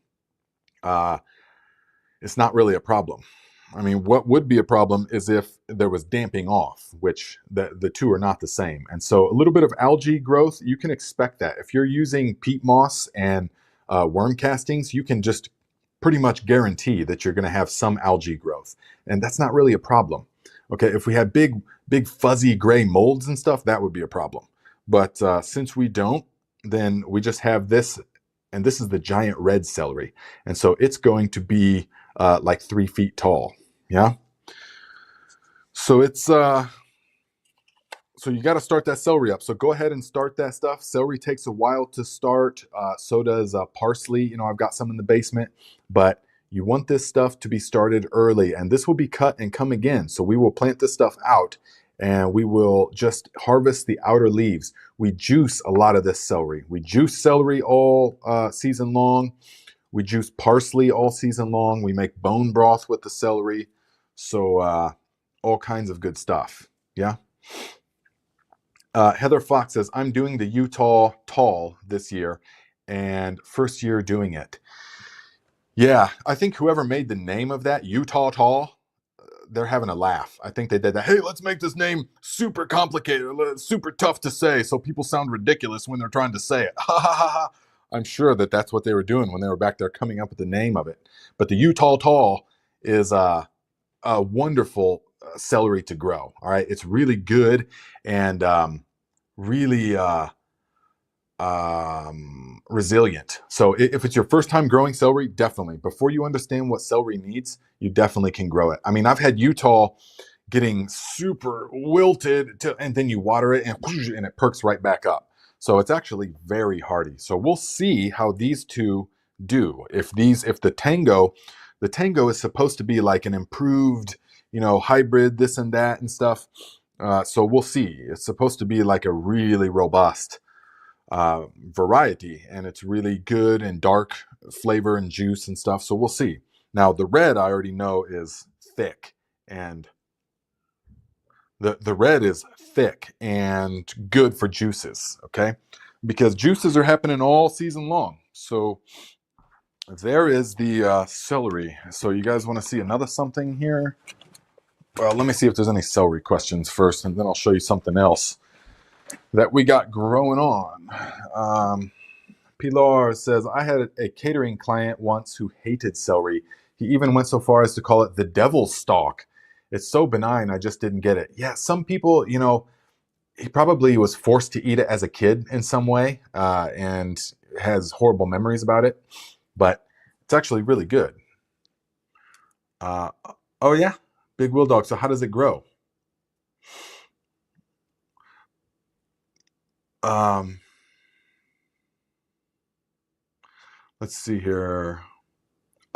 It's not really a problem. I mean, what would be a problem is if there was damping off, which the two are not the same. And so a little bit of algae growth, you can expect that. If you're using peat moss and worm castings, you can just pretty much guarantee that you're going to have some algae growth. And that's not really a problem. Okay, if we had big fuzzy gray molds and stuff, that would be a problem. But since we don't, then we just have this, and this is the giant red celery. And so it's going to be like 3 feet tall. Yeah. So it's so you got to start that celery up. So go ahead and start that stuff. Celery takes a while to start. So does parsley. I've got some in the basement, but you want this stuff to be started early, and this will be cut and come again. So we will plant this stuff out, and we will just harvest the outer leaves. We juice a lot of this celery. We juice celery all season long. We juice parsley all season long. We make bone broth with the celery. So all kinds of good stuff. Yeah. Heather Fox says, I'm doing the Utah tall this year and first year doing it. Yeah, I think whoever made the name of that, Utah tall, they're having a laugh. I think they did that. Hey, let's make this name super complicated, super tough to say so people sound ridiculous when they're trying to say it. Ha ha ha ha. I'm sure that that's what they were doing when they were back there coming up with the name of it. But the Utah tall is a wonderful celery to grow. All right, it's really good and really resilient. So if it's your first time growing celery, definitely, before you understand what celery needs, you definitely can grow it. I mean, I've had Utah getting super wilted and then you water it and it perks right back up. So it's actually very hardy. So we'll see how these two do. If the Tango is supposed to be like an improved, hybrid, this and that and stuff. So we'll see. It's supposed to be like a really robust variety, and it's really good and dark flavor and juice and stuff. So we'll see. Now the red I already know is thick, and the red is thick and good for juices. Okay, because juices are happening all season long. So there is the celery. So you guys want to see another something here? Well, let me see if there's any celery questions first, and then I'll show you something else that we got growing on. Pilar says, I had a catering client once who hated celery. He even went so far as to call it the devil's stalk. It's so benign, I just didn't get it. Yeah, some people, he probably was forced to eat it as a kid in some way and has horrible memories about it. But it's actually really good. Oh, yeah, big wheel dog. So how does it grow? Let's see here.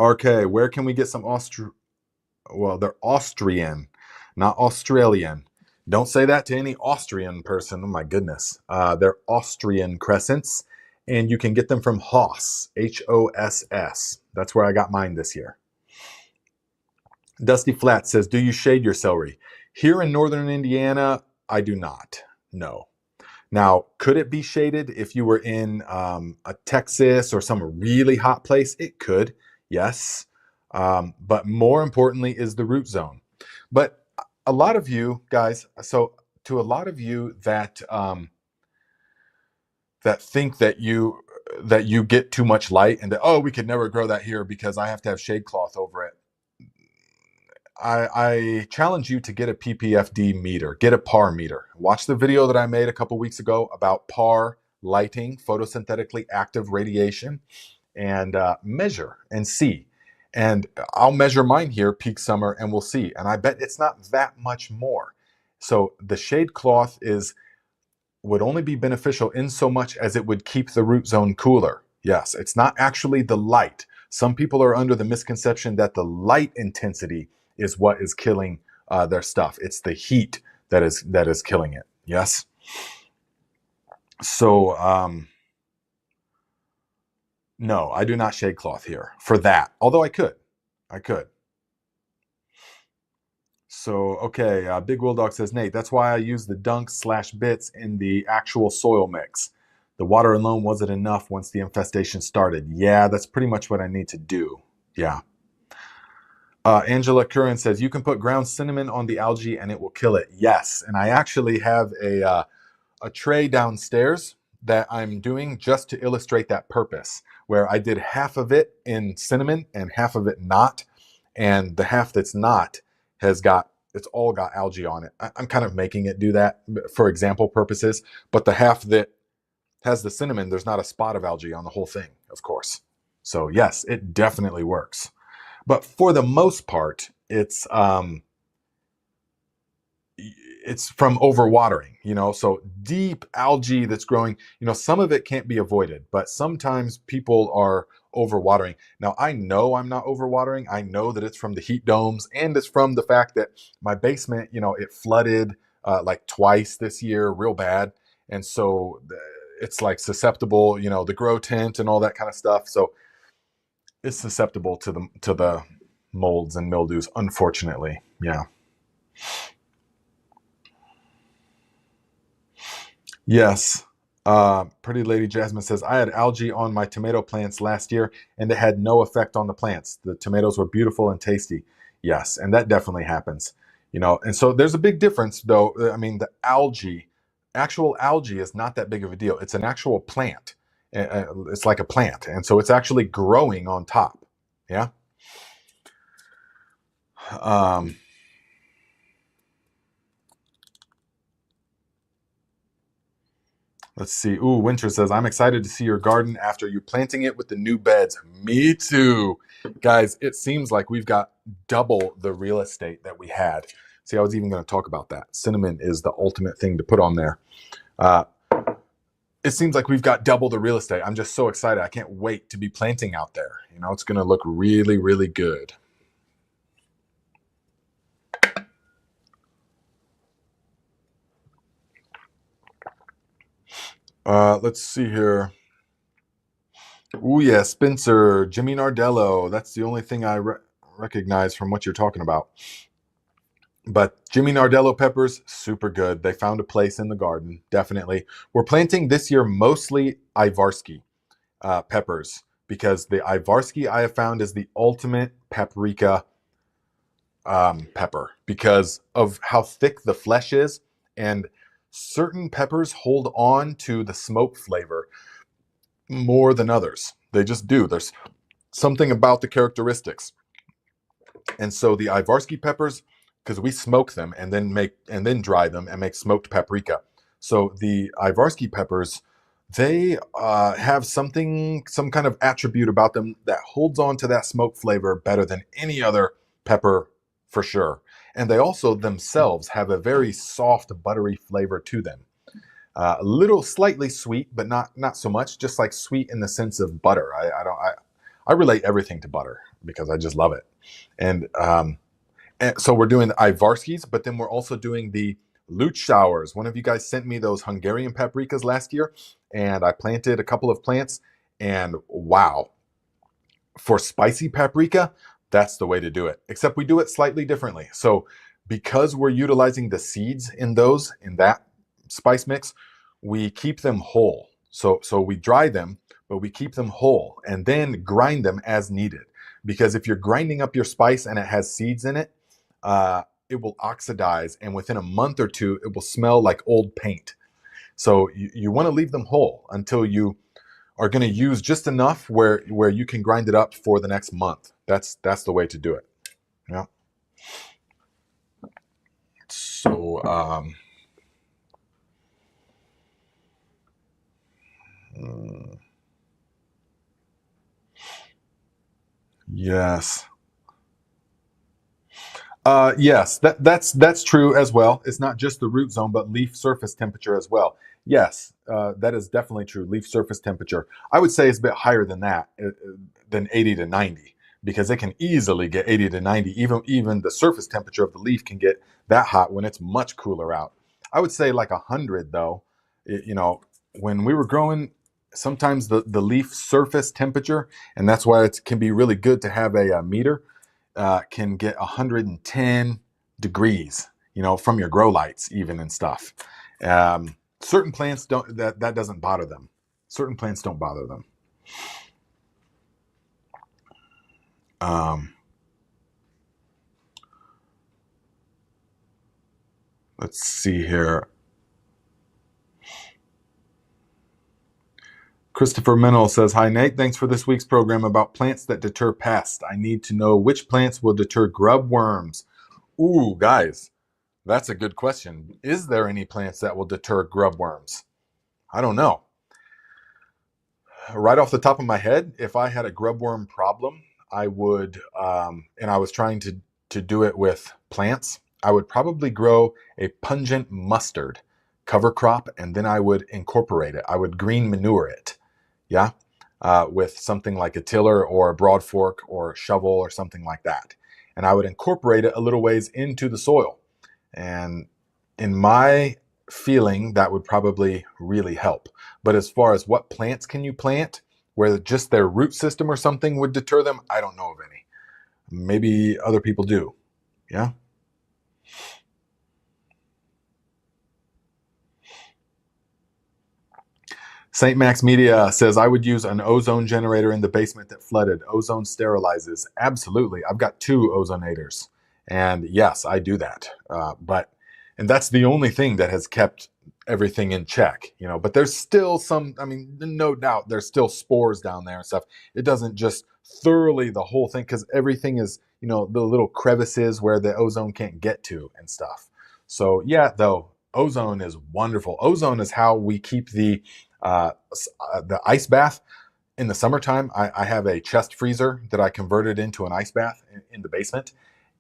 RK, where can we get some well, they're Austrian, not Australian. Don't say that to any Austrian person. Oh my goodness. They're Austrian crescents, and you can get them from Hoss, Hoss. That's where I got mine this year. Dusty Flat says, do you shade your celery? Here in northern Indiana, I do not. No. Now, could it be shaded if you were in a Texas or some really hot place? It could, yes. But more importantly is the root zone. But a lot of you guys, so to a lot of you that that think that you get too much light and that, oh, we could never grow that here because I have to have shade cloth over it. I challenge you to get a PPFD meter, get a PAR meter. Watch the video that I made a couple weeks ago about PAR lighting, photosynthetically active radiation, and measure and see. And I'll measure mine here, peak summer, and we'll see. And I bet it's not that much more. So the shade cloth would only be beneficial in so much as it would keep the root zone cooler. Yes, it's not actually the light. Some people are under the misconception that the light intensity is what is killing their stuff. It's the heat that is killing it. Yes. So no, I do not shade cloth here for that. Although I could. So, okay, Big Will Dog says, Nate, that's why I use the dunks/bits in the actual soil mix. The water alone wasn't enough once the infestation started. Yeah, that's pretty much what I need to do. Yeah. Angela Curran says, you can put ground cinnamon on the algae and it will kill it. Yes, and I actually have a tray downstairs that I'm doing just to illustrate that purpose, where I did half of it in cinnamon and half of it not. And the half that's not it's all got algae on it. I'm kind of making it do that for example purposes, but the half that has the cinnamon, there's not a spot of algae on the whole thing, of course. So yes, it definitely works. But for the most part, it's from overwatering, so deep algae that's growing, some of it can't be avoided, but sometimes people are overwatering. Now, I know I'm not overwatering. I know that it's from the heat domes, and it's from the fact that my basement, it flooded like twice this year, real bad. And so it's like susceptible, the grow tent and all that kind of stuff. So it's susceptible to the molds and mildews, unfortunately. Yeah. Yes. Pretty Lady Jasmine says, I had algae on my tomato plants last year and it had no effect on the plants. The tomatoes were beautiful and tasty. Yes, and that definitely happens. And so there's a big difference though. I mean, the actual algae is not that big of a deal. It's an actual plant. It's like a plant. And so it's actually growing on top. Yeah. Let's see. Ooh, Winter says, I'm excited to see your garden after you planting it with the new beds. Me too. Guys, it seems like we've got double the real estate that we had. See, I was even going to talk about that. Cinnamon is the ultimate thing to put on there. It seems like we've got double the real estate. I'm just so excited. I can't wait to be planting out there. It's going to look really, really good. Let's see here. Oh yeah, Spencer, Jimmy Nardello. That's the only thing I recognize from what you're talking about. But Jimmy Nardello peppers, super good. They found a place in the garden, definitely. We're planting this year mostly Ivarsky peppers because the Ivarsky I have found is the ultimate paprika pepper because of how thick the flesh is, and certain peppers hold on to the smoke flavor more than others. They just do. There's something about the characteristics. And so the Ivarsky peppers, because we smoke them and then dry them and make smoked paprika. So the Ivarsky peppers, they have some kind of attribute about them that holds on to that smoke flavor better than any other pepper for sure. And they also themselves have a very soft, buttery flavor to them. A little slightly sweet, but not so much. Just like sweet in the sense of butter. I relate everything to butter because I just love it. And so we're doing the Ivarskis, but then we're also doing the Lutschauers. One of you guys sent me those Hungarian paprikas last year, and I planted a couple of plants, and wow, for spicy paprika, that's the way to do it. Except we do it slightly differently. So because we're utilizing the seeds in that spice mix, we keep them whole. So we dry them, but we keep them whole and then grind them as needed. Because if you're grinding up your spice and it has seeds in it, it will oxidize, and within a month or two, it will smell like old paint. So you want to leave them whole until you are going to use just enough where you can grind it up for the next month. That's the way to do it. Yeah. So yes. Yes, that's true as well. It's not just the root zone, but leaf surface temperature as well. Yes, that is definitely true. Leaf surface temperature. I would say it's a bit higher than that, than 80 to 90, because it can easily get 80 to 90. Even the surface temperature of the leaf can get that hot when it's much cooler out. I would say like 100 though. When we were growing, sometimes the leaf surface temperature, and that's why it can be really good to have a meter, can get 110 degrees, from your grow lights even and stuff. Certain plants don't, that doesn't bother them. Certain plants don't bother them. Let's see here. Christopher Mennel says, "Hi Nate, thanks for this week's program about plants that deter pests. I need to know which plants will deter grub worms." Ooh, guys, that's a good question. Is there any plants that will deter grub worms? I don't know. Right off the top of my head, if I had a grubworm problem, I would, and I was trying to do it with plants, I would probably grow a pungent mustard cover crop, and then I would incorporate it. I would green manure it, yeah, with something like a tiller or a broad fork or a shovel or something like that, and I would incorporate it a little ways into the soil, and in my feeling, that would probably really help. But as far as what plants can you plant where just their root system or something would deter them, I don't know of any. Maybe other people do. Yeah. St. Max Media says, I would use an ozone generator in the basement that flooded. Ozone sterilizes. Absolutely. I've got 2 ozonators. And yes, I do that. And that's the only thing that has kept everything in check, but there's still some, I mean, no doubt there's still spores down there and stuff. It doesn't just thoroughly the whole thing, because everything is, the little crevices where the ozone can't get to and stuff. So yeah, though, ozone is wonderful. Ozone is how we keep the ice bath in the summertime. I have a chest freezer that I converted into an ice bath in the basement.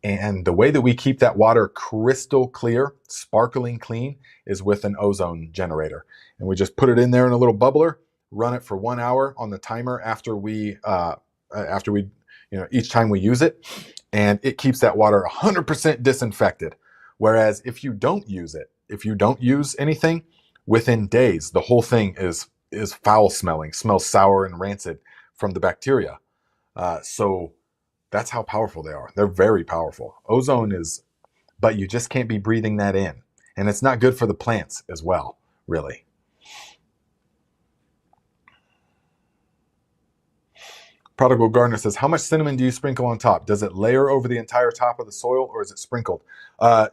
And the way that we keep that water crystal clear, sparkling clean, is with an ozone generator. And we just put it in there in a little bubbler, run it for 1 hour on the timer after we, each time we use it. And it keeps that water 100% disinfected. Whereas if you don't use it, if you don't use anything, within days, the whole thing is foul smelling, smells sour and rancid from the bacteria. So that's how powerful they are. They're very powerful. Ozone is, but you just can't be breathing that in. And it's not good for the plants as well, really. Prodigal Gardener says, how much cinnamon do you sprinkle on top? Does it layer over the entire top of the soil, or is it sprinkled?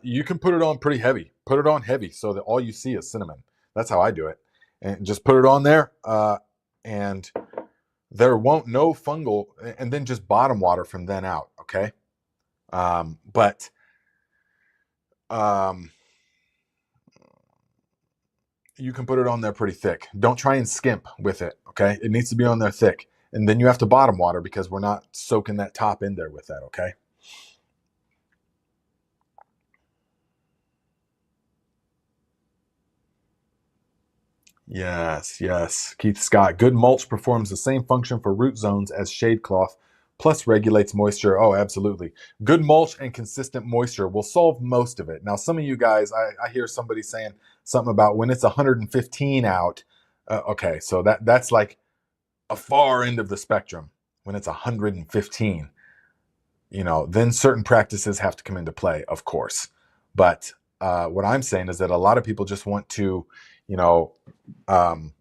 You can put it on pretty heavy. Put it on heavy so that all you see is cinnamon. That's how I do it. And just put it on there, and there won't no fungal, and then just bottom water from then out, okay? But you can put it on there pretty thick. Don't try and skimp with it, okay? It needs to be on there thick. And then you have to bottom water because we're not soaking that top in there with that, okay? Yes, yes. Keith Scott. Good mulch performs the same function for root zones as shade cloth, plus regulates moisture. Oh, absolutely. Good mulch and consistent moisture will solve most of it. Now, some of you guys, I hear somebody saying something about when it's 115 out. Okay, so that's like a far end of the spectrum. When it's 115, then certain practices have to come into play, of course. But what I'm saying is that a lot of people just want to, you know, um,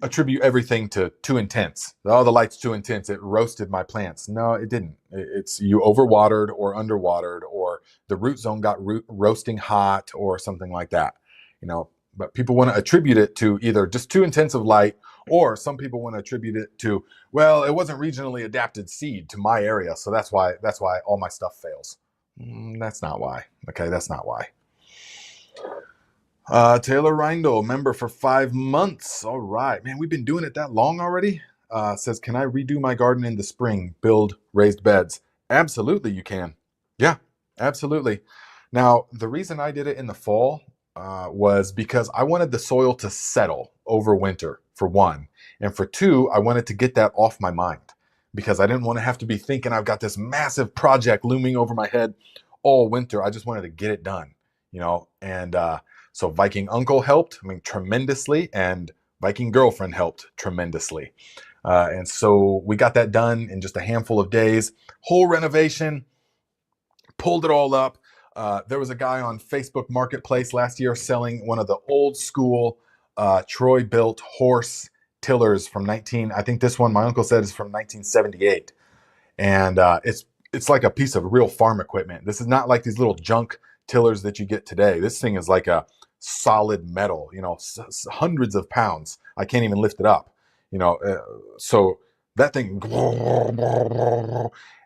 attribute everything to too intense. Oh, the light's too intense. It roasted my plants. No, it didn't. It's you overwatered or underwatered, or the root zone got roasting hot or something like that. But people want to attribute it to either just too intensive light, or some people want to attribute it to, well, it wasn't regionally adapted seed to my area, so that's why all my stuff fails. That's not why. Okay, that's not why. Taylor Reindl, member for 5 months. All right, man, we've been doing it that long already. Says, can I redo my garden in the spring, build raised beds? Absolutely, you can. Yeah, absolutely. Now, the reason I did it in the fall was because I wanted the soil to settle over winter, for one. And for two, I wanted to get that off my mind because I didn't want to have to be thinking I've got this massive project looming over my head all winter. I just wanted to get it done, and so Viking uncle helped, tremendously, and Viking girlfriend helped tremendously. And so we got that done in just a handful of days. Whole renovation, pulled it all up. There was a guy on Facebook Marketplace last year selling one of the old school Troy built horse tillers from I think this one my uncle said is from 1978. And it's like a piece of real farm equipment. This is not like these little junk tillers that you get today. This thing is like a solid metal, hundreds of pounds. I can't even lift it up, so that thing,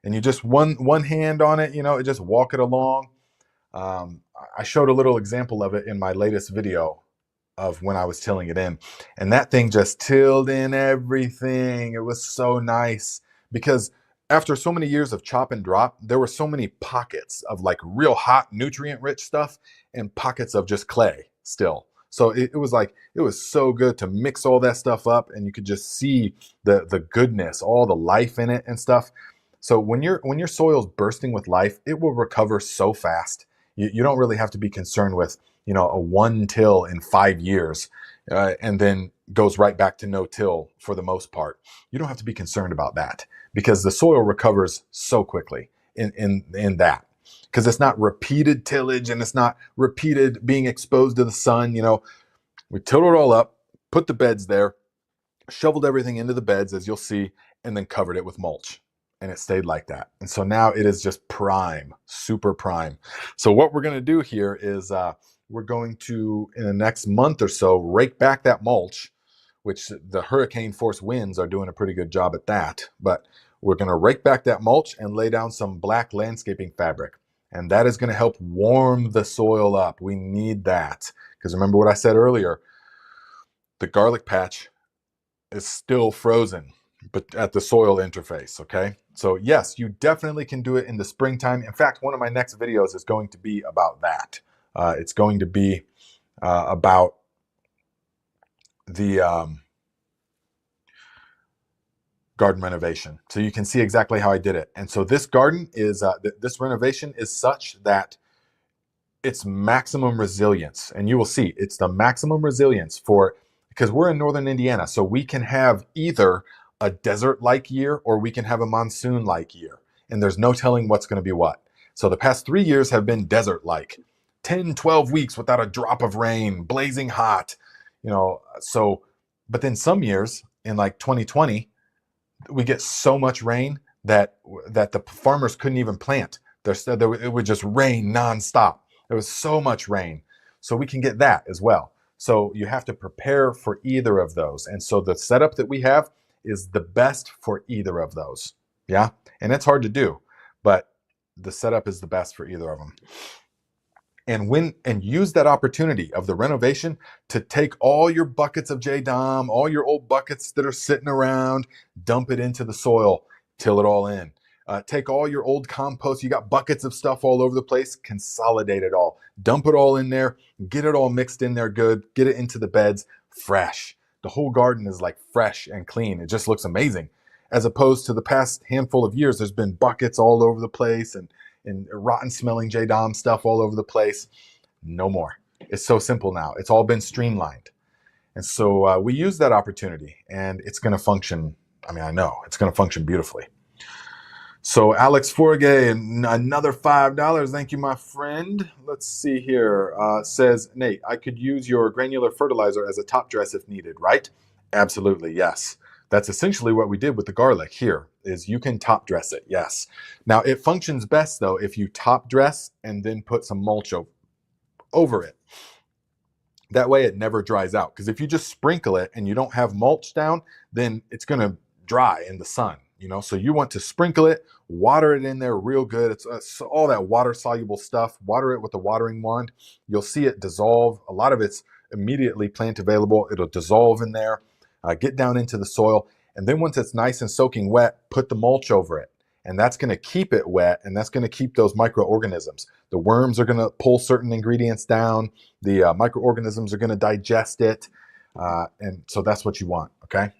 and you just one hand on it, it just walk it along. I showed a little example of it in my latest video of when I was tilling it in, and that thing just tilled in everything. It was so nice because after so many years of chop and drop, there were so many pockets of like real hot nutrient rich stuff and pockets of just clay still. So it was so good to mix all that stuff up, and you could just see the goodness, all the life in it and stuff. So when your soil's bursting with life, it will recover so fast. You don't really have to be concerned with a one till in 5 years, and then goes right back to no till for the most part. You don't have to be concerned about that because the soil recovers so quickly in that, because it's not repeated tillage and it's not repeated being exposed to the sun. We tilled it all up, put the beds there, shoveled everything into the beds, as you'll see, and then covered it with mulch. And it stayed like that. And so now it is just prime, super prime. So what we're going to do here is we're going to, in the next month or so, rake back that mulch, which the hurricane force winds are doing a pretty good job at that. But we're going to rake back that mulch and lay down some black landscaping fabric. And that is going to help warm the soil up. We need that. Because remember what I said earlier, the garlic patch is still frozen, but at the soil interface, okay? So yes, you definitely can do it in the springtime. In fact, one of my next videos is going to be about that. It's going to be about the garden renovation. So you can see exactly how I did it. And so this garden is, this renovation is such that it's maximum resilience. And you will see it's the maximum resilience because we're in northern Indiana. So we can have either a desert-like year or we can have a monsoon-like year. And there's no telling what's going to be what. So the past 3 years have been desert-like. 10, 12 weeks without a drop of rain, blazing hot, but then some years in like 2020, we get so much rain that the farmers couldn't even plant. It would just rain nonstop. There was so much rain. So we can get that as well. So you have to prepare for either of those. And so the setup that we have is the best for either of those. Yeah. And it's hard to do, but the setup is the best for either of them. And use that opportunity of the renovation to take all your buckets of JDOM, all your old buckets that are sitting around, dump it into the soil, till it all in. Take all your old compost. You got buckets of stuff all over the place. Consolidate it all. Dump it all in there. Get it all mixed in there good. Get it into the beds. fresh. The whole garden is like fresh and clean. It just looks amazing. As opposed to the past handful of years, there's been buckets all over the place and rotten smelling J-Dom stuff all over the place. No more. It's so simple now. It's all been streamlined. And so we use that opportunity, and it's going to function. I mean, I know it's going to function beautifully. So Alex Forgay, another $5. Thank you, my friend. Let's see here. Says, Nate, I could use your granular fertilizer as a top dress if needed, right? Absolutely, yes. That's essentially what we did with the garlic here, is you can top dress it, yes. Now, it functions best, though, if you top dress and then put some mulch over it. That way it never dries out. Because if you just sprinkle it and you don't have mulch down, then it's going to dry in the sun. So you want to sprinkle it, water it in there real good. It's all that water-soluble stuff. Water it with a watering wand. You'll see it dissolve. A lot of it's immediately plant available. It'll dissolve in there, get down into the soil. And then once it's nice and soaking wet, put the mulch over it. And that's going to keep it wet, and that's going to keep those microorganisms. The worms are going to pull certain ingredients down. The microorganisms are going to digest it. And so that's what you want, okay?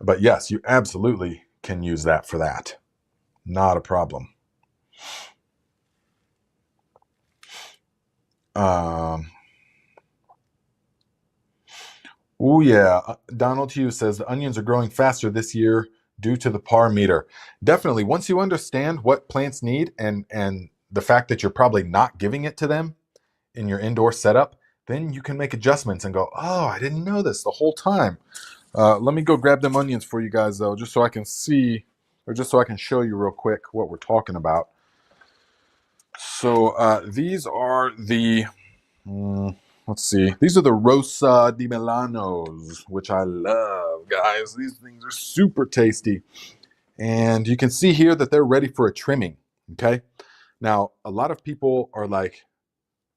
But yes, you absolutely can use that for that. Not a problem. Oh yeah, Donald Hughes says the onions are growing faster this year due to the par meter. Definitely, once you understand what plants need and the fact that you're probably not giving it to them in your indoor setup, then you can make adjustments and go, oh, I didn't know this the whole time. Let me go grab them onions for you guys, though, just so I can see, or just so I can show you real quick what we're talking about. So these are the, let's see, these are the Rosa di Milanos, which I love, guys. These things are super tasty. And you can see here that they're ready for a trimming, okay? Now, a lot of people are like,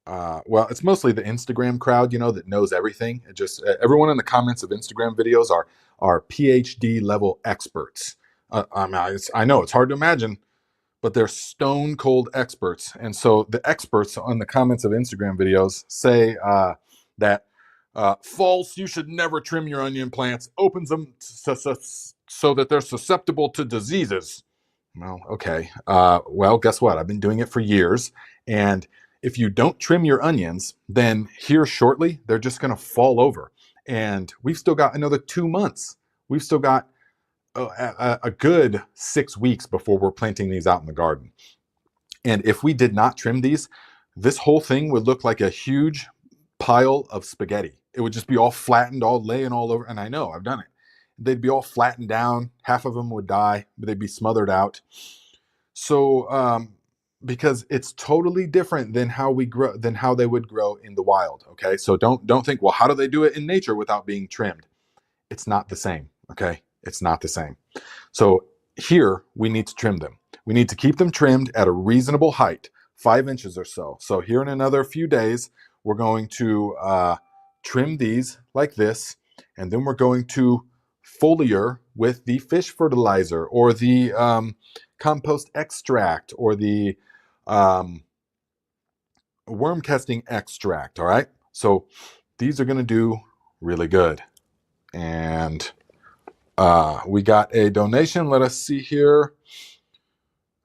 well, it's mostly the Instagram crowd, that knows everything. It just everyone in the comments of Instagram videos are PhD level experts. I know it's hard to imagine, but they're stone cold experts. And so the experts on the comments of Instagram videos say that false, you should never trim your onion plants, opens them so that they're susceptible to diseases. Well, okay. Well, guess what? I've been doing it for years, and if you don't trim your onions, then here shortly, they're just going to fall over. And we've still got another 2 months. We've still got a good 6 weeks before we're planting these out in the garden. And if we did not trim these, this whole thing would look like a huge pile of spaghetti. It would just be all flattened, all laying all over. And I know, I've done it. They'd be all flattened down. Half of them would die, but they'd be smothered out. So, because it's totally different than how they would grow in the wild. Okay, so don't think, well, how do they do it in nature without being trimmed? It's not the same. Okay, it's not the same. So here we need to trim them. We need to keep them trimmed at a reasonable height, 5 inches or so. So here in another few days, we're going to trim these like this, and then we're going to foliar with the fish fertilizer or the compost extract or the worm casting extract. All right, so these are going to do really good. And we got a donation. Let us see here.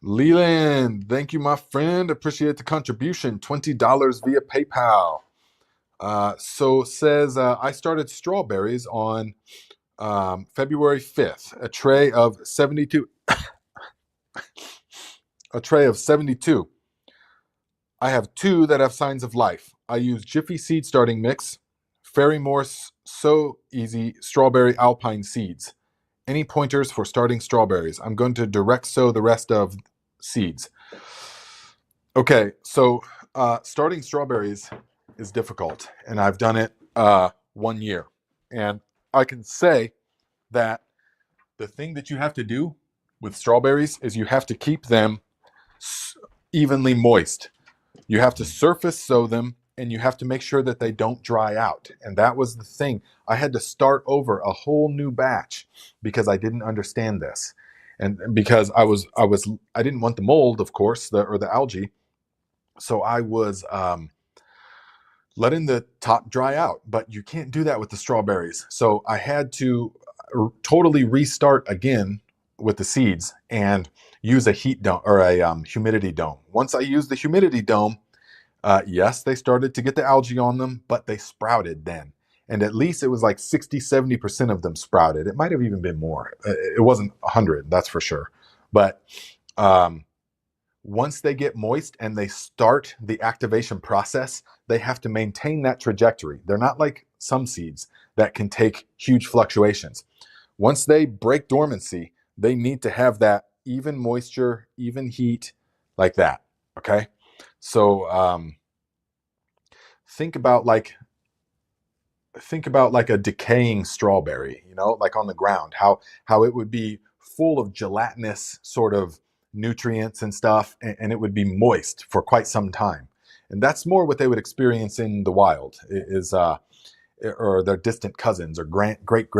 Leland, thank you, my friend. Appreciate the contribution. $20 via PayPal. So says I started strawberries on February 5th. A tray of 72. A tray of 72. I have 2 that have signs of life. I use Jiffy Seed starting mix, Fairy Morse, So Easy, Strawberry Alpine seeds. Any pointers for starting strawberries? I'm going to direct sow the rest of seeds. Okay, so starting strawberries is difficult, and I've done it 1 year. And I can say that the thing that you have to do with strawberries is you have to keep them evenly moist. You have to surface sow them, and you have to make sure that they don't dry out. And that was the thing. I had to start over a whole new batch because I didn't understand this. And because I didn't want the mold, of course, or the algae. So I was letting the top dry out. But you can't do that with the strawberries. So I had to totally restart again with the seeds and use a heat dome or a humidity dome. Once I used the humidity dome, yes, they started to get the algae on them, but they sprouted then. And at least it was like 60–70% of them sprouted. It might have even been more. It wasn't 100, that's for sure. But um, once they get moist and they start the activation process, they have to maintain that trajectory. They're not like some seeds that can take huge fluctuations. Once they break dormancy, they need to have that even moisture, even heat, like that. Okay. So think about like a decaying strawberry, like on the ground, how it would be full of gelatinous sort of nutrients and stuff, and it would be moist for quite some time. And that's more what they would experience in the wild, or their distant cousins or great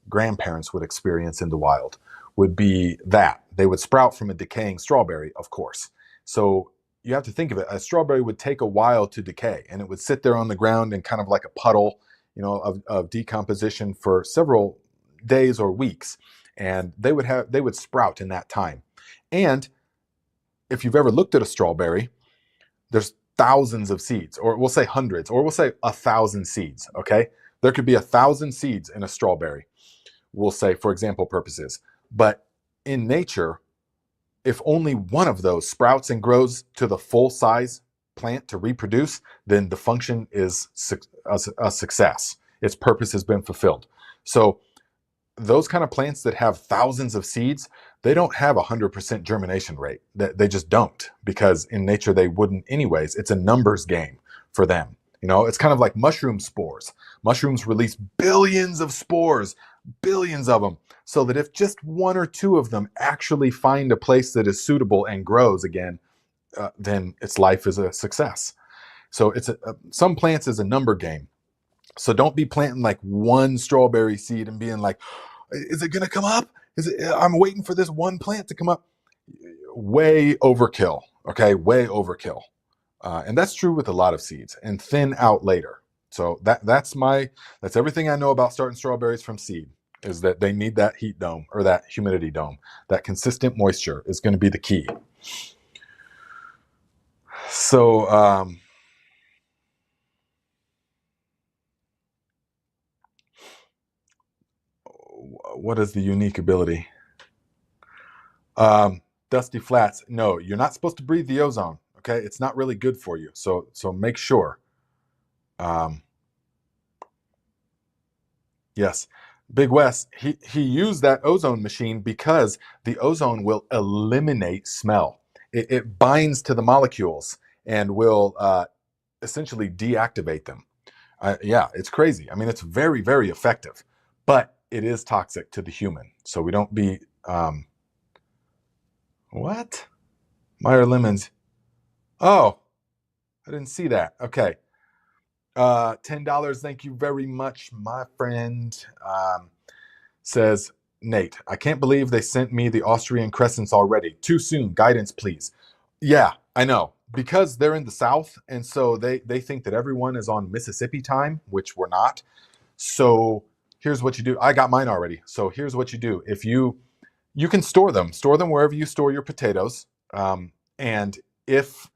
grandparents would experience in the wild, would be that they would sprout from a decaying strawberry, of course. So you have to think of it. A strawberry would take a while to decay, and it would sit there on the ground in kind of like a puddle, of decomposition for several days or weeks, and they would sprout in that time. And if you've ever looked at a strawberry, there's thousands of seeds, or we'll say hundreds, or we'll say 1,000 seeds. Okay, there could be 1,000 seeds in a strawberry, we'll say, for example purposes. But in nature, if only one of those sprouts and grows to the full size plant to reproduce, then the function is a success. Its purpose has been fulfilled. So those kind of plants that have thousands of seeds, they don't have 100% germination rate. They just don't, because in nature they wouldn't anyways. It's a numbers game for them. It's kind of like mushroom spores. Mushrooms release billions of spores, billions of them, so that if just one or two of them actually find a place that is suitable and grows again, then its life is a success. So some plants is a number game. So don't be planting like one strawberry seed and being like, is it going to come up? I'm waiting for this one plant to come up. Way overkill. Okay, way overkill. And that's true with a lot of seeds, and thin out later. So that's everything I know about starting strawberries from seed, is that they need that heat dome or that humidity dome. That consistent moisture is going to be the key. So what is the unique ability? Dusty flats. No, you're not supposed to breathe the ozone. Okay, it's not really good for you. So make sure. Yes, Big Wes. He used that ozone machine because the ozone will eliminate smell. It binds to the molecules and will essentially deactivate them. Yeah, it's crazy. I mean, it's very, very effective, but it is toxic to the human. So we don't be. What? Meyer Lemons. Oh, I didn't see that. Okay. $10. Thank you very much, my friend. Says Nate, I can't believe they sent me the Austrian crescents already. Too soon. Guidance, please. Yeah, I know. Because they're in the South, and so they think that everyone is on Mississippi time, which we're not. So here's what you do. I got mine already. So here's what you do. If you can store them wherever you store your potatoes. And if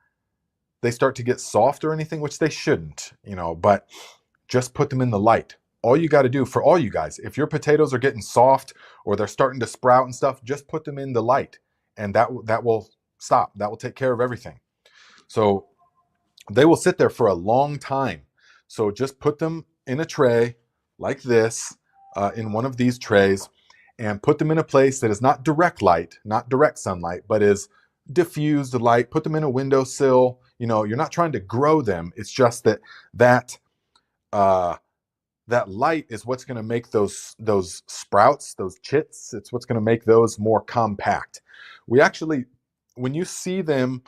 they start to get soft or anything, which they shouldn't, but just put them in the light. All you got to do, for all you guys, if your potatoes are getting soft or they're starting to sprout and stuff, just put them in the light, and that will stop. That will take care of everything. So they will sit there for a long time. So just put them in a tray like this, in one of these trays, and put them in a place that is not direct light, not direct sunlight, but is diffused light. Put them in a windowsill. You're not trying to grow them. It's just that light is what's going to make those sprouts, those chits, it's what's going to make those more compact. We actually, when you see them,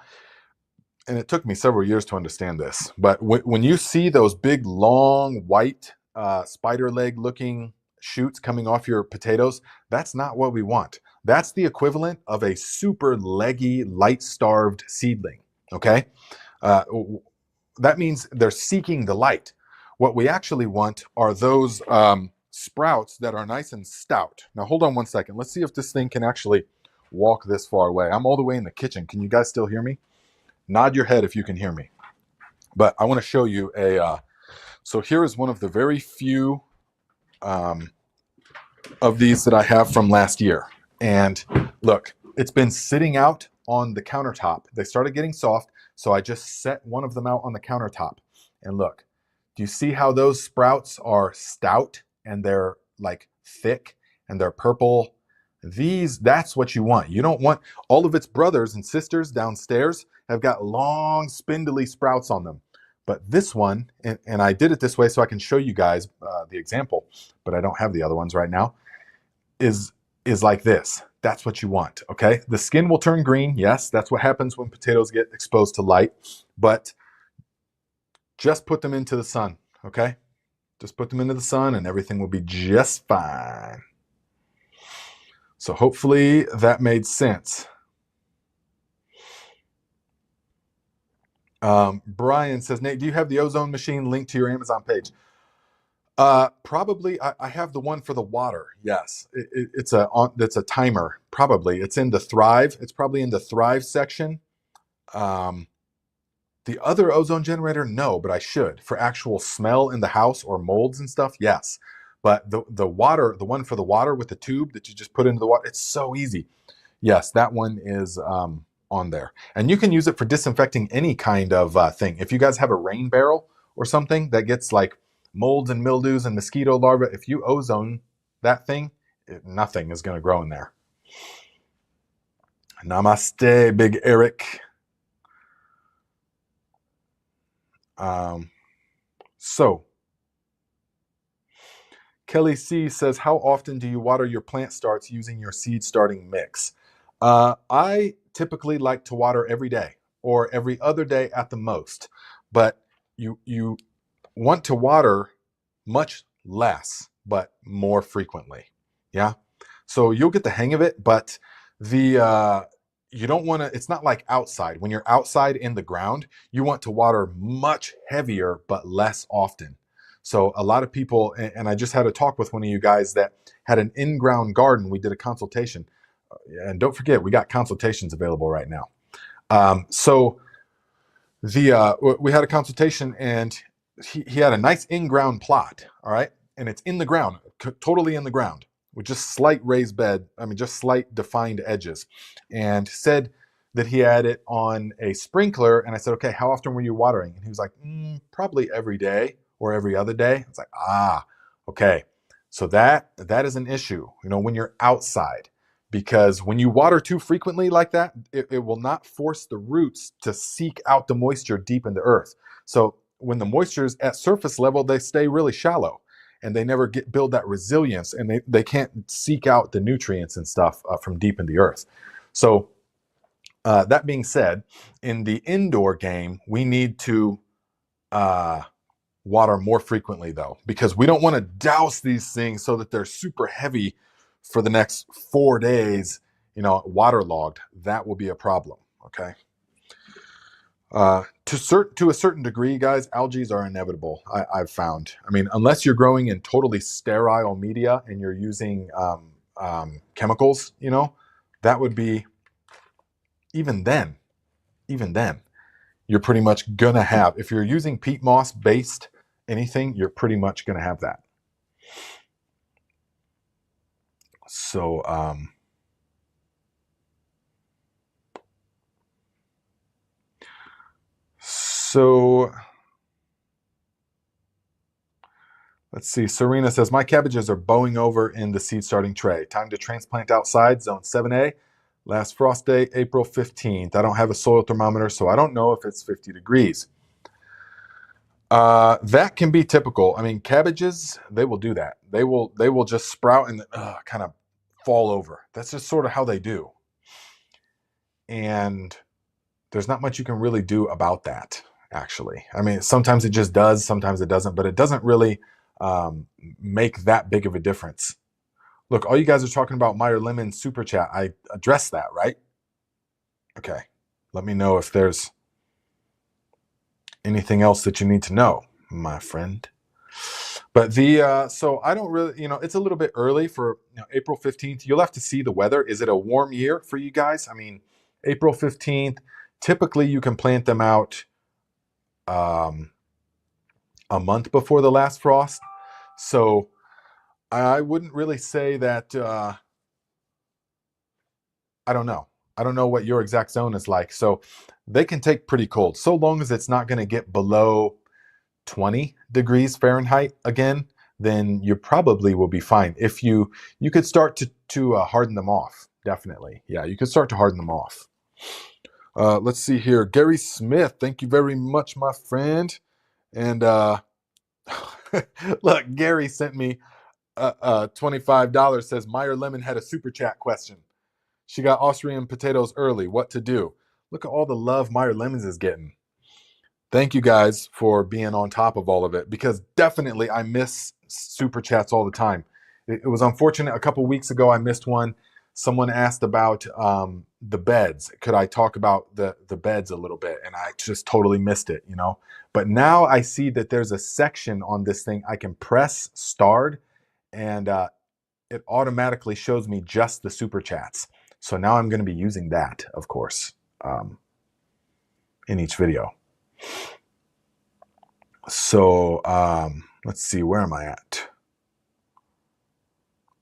and it took me several years to understand this, but when you see those big, long, white, spider leg looking shoots coming off your potatoes, that's not what we want. That's the equivalent of a super leggy, light-starved seedling, okay? That means they're seeking the light. What we actually want are those sprouts that are nice and stout. Now, hold on one second. Let's see if this thing can actually walk this far away. I'm all the way in the kitchen. Can you guys still hear me? Nod your head if you can hear me. But I want to show you so here is one of the very few of these that I have from last year. And look, it's been sitting out on the countertop. They started getting soft, so I just set one of them out on the countertop. And look, do you see how those sprouts are stout and they're like thick and they're purple? That's what you want. You don't want all of its brothers and sisters downstairs have got long, spindly sprouts on them. But this one, and I did it this way so I can show you guys the example, but I don't have the other ones right now, is like this. That's what you want, okay? The skin will turn green. Yes, that's what happens when potatoes get exposed to light, but just put them into the sun, okay? Just put them into the sun and everything will be just fine. So hopefully that made sense. Brian says, Nate, do you have the ozone machine linked to your Amazon page? Probably. I have the one for the water. Yes, it's a timer. Probably it's in the Thrive. It's probably in the Thrive section. The other ozone generator, no, but I should for actual smell in the house or molds and stuff. Yes, but the water, the one for the water with the tube that you just put into the water, it's so easy. Yes, that one is on there, and you can use it for disinfecting any kind of thing. If you guys have a rain barrel or something that gets like molds and mildews and mosquito larvae, if you ozone that thing, nothing is going to grow in there. Namaste, Big Eric. So Kelly C says, how often do you water your plant starts using your seed starting mix? I typically like to water every day or every other day at the most, but you want to water much less, but more frequently. Yeah. So you'll get the hang of it, but you don't want to, it's not like outside. When you're outside in the ground, you want to water much heavier, but less often. So a lot of people, and I just had a talk with one of you guys that had an in-ground garden. We did a consultation. And don't forget, we got consultations available right now. So we had a consultation and he had a nice in-ground plot, all right? And it's in the ground, totally in the ground, with just slight raised bed, just slight defined edges. And said that he had it on a sprinkler. And I said, okay, how often were you watering? And he was like, probably every day or every other day. It's like, okay. So that is an issue, when you're outside. Because when you water too frequently like that, it will not force the roots to seek out the moisture deep in the earth. So when the moisture is at surface level, they stay really shallow and they never build that resilience, and they can't seek out the nutrients and stuff from deep in the earth. So that being said, in the indoor game, we need to water more frequently though, because we don't want to douse these things so that they're super heavy for the next 4 days, waterlogged. That will be a problem. Okay. To a certain degree, guys, algae are inevitable. I've found. Unless you're growing in totally sterile media and you're using chemicals, that would be. Even then, you're pretty much gonna have. If you're using peat moss based anything, you're pretty much gonna have that. So let's see. Serena says, my cabbages are bowing over in the seed starting tray. Time to transplant outside, zone 7A. Last frost day, April 15th. I don't have a soil thermometer, so I don't know if it's 50 degrees. That can be typical. Cabbages, they will do that. They will just sprout and kind of fall over. That's just sort of how they do. And there's not much you can really do about that, actually. Sometimes it just does, sometimes it doesn't, but it doesn't really make that big of a difference. Look, all you guys are talking about Meyer Lemon Super Chat. I addressed that, right? Okay. Let me know if there's anything else that you need to know, my friend. But the so I don't really, it's a little bit early for April 15th. You'll have to see the weather. Is it a warm year for you guys? I mean, April 15th, typically you can plant them out um, a month before the last frost. So I wouldn't really say that. I don't know. I don't know what your exact zone is like. So they can take pretty cold, so long as it's not going to get below 20 degrees Fahrenheit again, then you probably will be fine. If you could start to harden them off. Definitely. Yeah, you could start to harden them off. Let's see here. Gary Smith, thank you very much, my friend. And look, Gary sent me $25, says Meyer Lemon had a super chat question. She got Austrian potatoes early. What to do? Look at all the love Meyer Lemons is getting. Thank you guys for being on top of all of it, because definitely I miss super chats all the time. It was unfortunate. A couple weeks ago, I missed one. Someone asked about the beds. Could I talk about the beds a little bit? And I just totally missed it, But now I see that there's a section on this thing. I can press start, and it automatically shows me just the super chats. So now I'm going to be using that, of course, in each video. So let's see, where am I at?